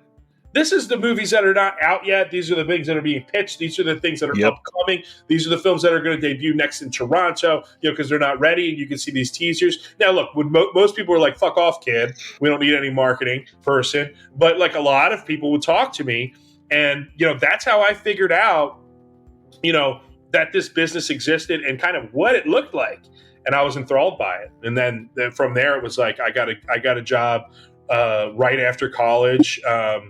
This is the movies that are not out yet. These are the things that are being pitched. These are the things that are upcoming. These are the films that are going to debut next in Toronto, because they're not ready, and you can see these teasers. Now, look, when most people are like, fuck off, kid. We don't need any marketing person. But like a lot of people would talk to me, and, that's how I figured out, that this business existed and kind of what it looked like. And I was enthralled by it. And then from there, it was like, I got a job right after college. I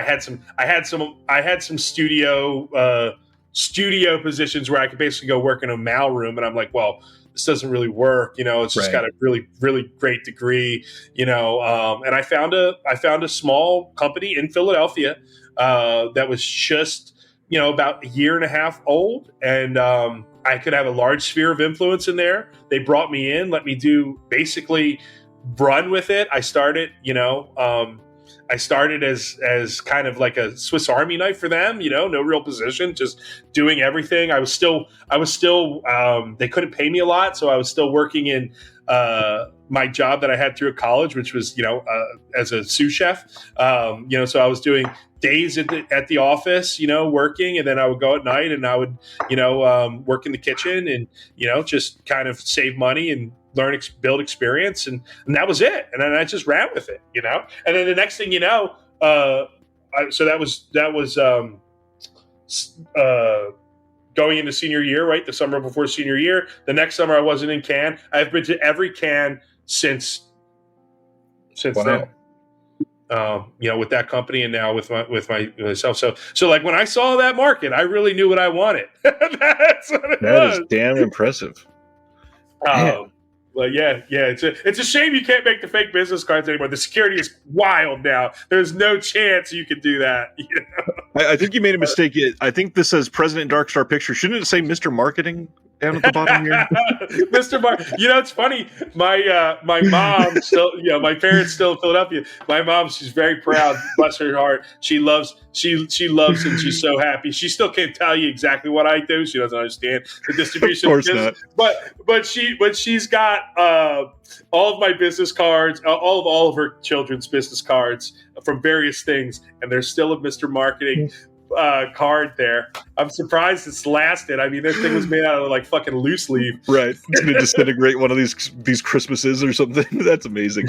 had some studio positions where I could basically go work in a mail room, and I'm like, well, this doesn't really work. It's just got a really, really great degree. And I found a small company in Philadelphia that was just about a year and a half old, and I could have a large sphere of influence in there. They brought me in, let me do basically run with it. I started, as kind of like a Swiss Army knife for them, no real position, just doing everything. I was still, they couldn't pay me a lot. So I was still working in, my job that I had through college, which was, as a sous chef. So I was doing days at the office, working, and then I would go at night, and I would, work in the kitchen, and, just kind of save money and build experience. And that was it. And then I just ran with it, and then the next thing, so that was going into senior year, right? The summer before senior year. The next summer I wasn't in Cannes. I've been to every Cannes since then. With that company, and now with myself. So like when I saw that market, I really knew what I wanted. That's what it was. That is damn impressive. Well, yeah. It's a shame you can't make the fake business cards anymore. The security is wild now. There's no chance you could do that. I think you made a mistake. I think this says President Darkstar Picture. Shouldn't it say Mr. Marketing down at the bottom here? Mr. It's funny. My mom still, my parents still in Philadelphia. My mom, she's very proud. Bless her heart. She loves, and she's so happy. She still can't tell you exactly what I do. She doesn't understand the distribution. Of course not. But she's got all of my business cards, all of her children's business cards from various things, and there's still a Mr. Marketing card there. I'm surprised it's lasted. I mean, this thing was made out of like fucking loose leaf. Right. It's going to disintegrate one of these Christmases or something. That's amazing.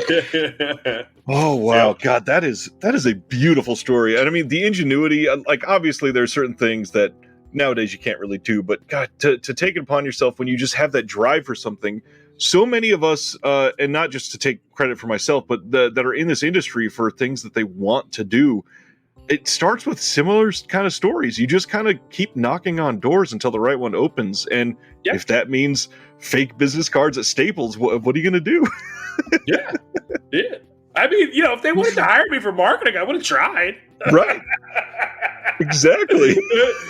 Oh, wow. Yeah. God, that is a beautiful story. And I mean, the ingenuity, like obviously there's certain things that nowadays you can't really do, but God, to take it upon yourself when you just have that drive for something. So many of us, and not just to take credit for myself, but that are in this industry for things that they want to do. It starts with similar kind of stories. You just kind of keep knocking on doors until the right one opens. And if that means fake business cards at Staples, what are you going to do? Yeah. I mean, if they wanted to hire me for marketing, I would have tried. Right. Exactly.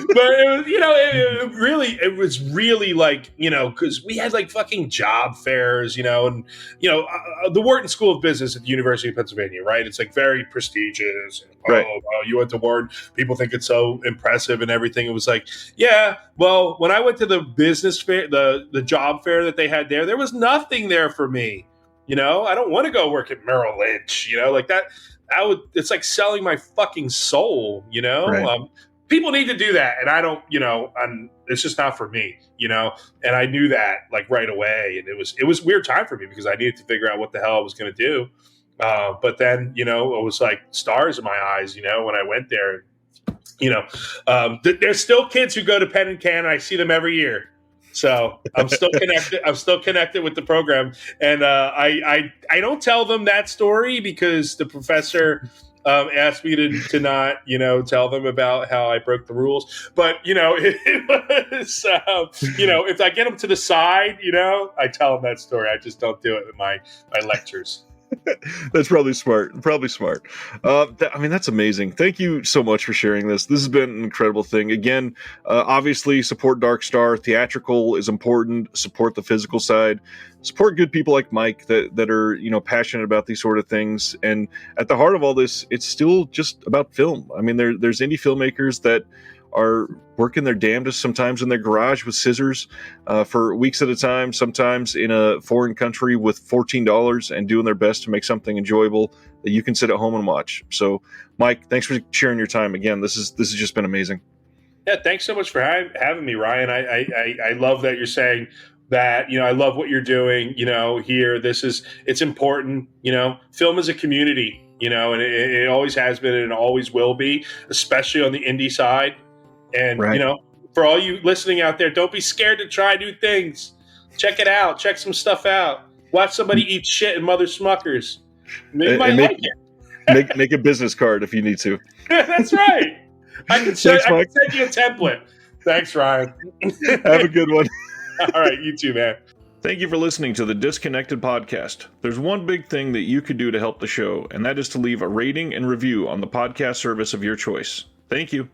But it was really like, because we had like fucking job fairs, and, the Wharton School of Business at the University of Pennsylvania, right? It's like very prestigious. Right. Oh, wow, you went to Wharton. People think it's so impressive and everything. It was like, yeah, well, when I went to the business fair, the job fair that they had there was nothing there for me. I don't want to go work at Merrill Lynch, like that. It's like selling my fucking soul, Right. People need to do that. And I don't, it's just not for me, and I knew that like right away. And it was a weird time for me because I needed to figure out what the hell I was going to do. But then, it was like stars in my eyes, when I went there, there's still kids who go to Penn and Cannes. I see them every year. So I'm still connected. I'm still connected with the program, and I don't tell them that story because the professor asked me to not tell them about how I broke the rules. But it was if I get them to the side, I tell them that story. I just don't do it in my lectures. That's probably smart. Probably smart. That's amazing. Thank you so much for sharing this. This has been an incredible thing. Again, obviously, support Dark Star. Theatrical is important. Support the physical side. Support good people like Mike that are passionate about these sort of things. And at the heart of all this, it's still just about film. I mean, there's indie filmmakers that are working their damnedest, sometimes in their garage with scissors for weeks at a time, sometimes in a foreign country with $14 and doing their best to make something enjoyable that you can sit at home and watch. So, Mike, thanks for sharing your time again. This has just been amazing. Yeah, thanks so much for having me, Ryan. I love that you're saying that. I love what you're doing. Here, it's important. Film is a community. And it always has been and it always will be, especially on the indie side. And, right. For all you listening out there, don't be scared to try new things. Check it out. Check some stuff out. Watch somebody eat shit in Mother Smuckers. You might like it. make a business card if you need to. That's right. I can send you a template. Thanks, Ryan. Have a good one. All right. You too, man. Thank you for listening to the Disconnected Podcast. There's one big thing that you could do to help the show, and that is to leave a rating and review on the podcast service of your choice. Thank you.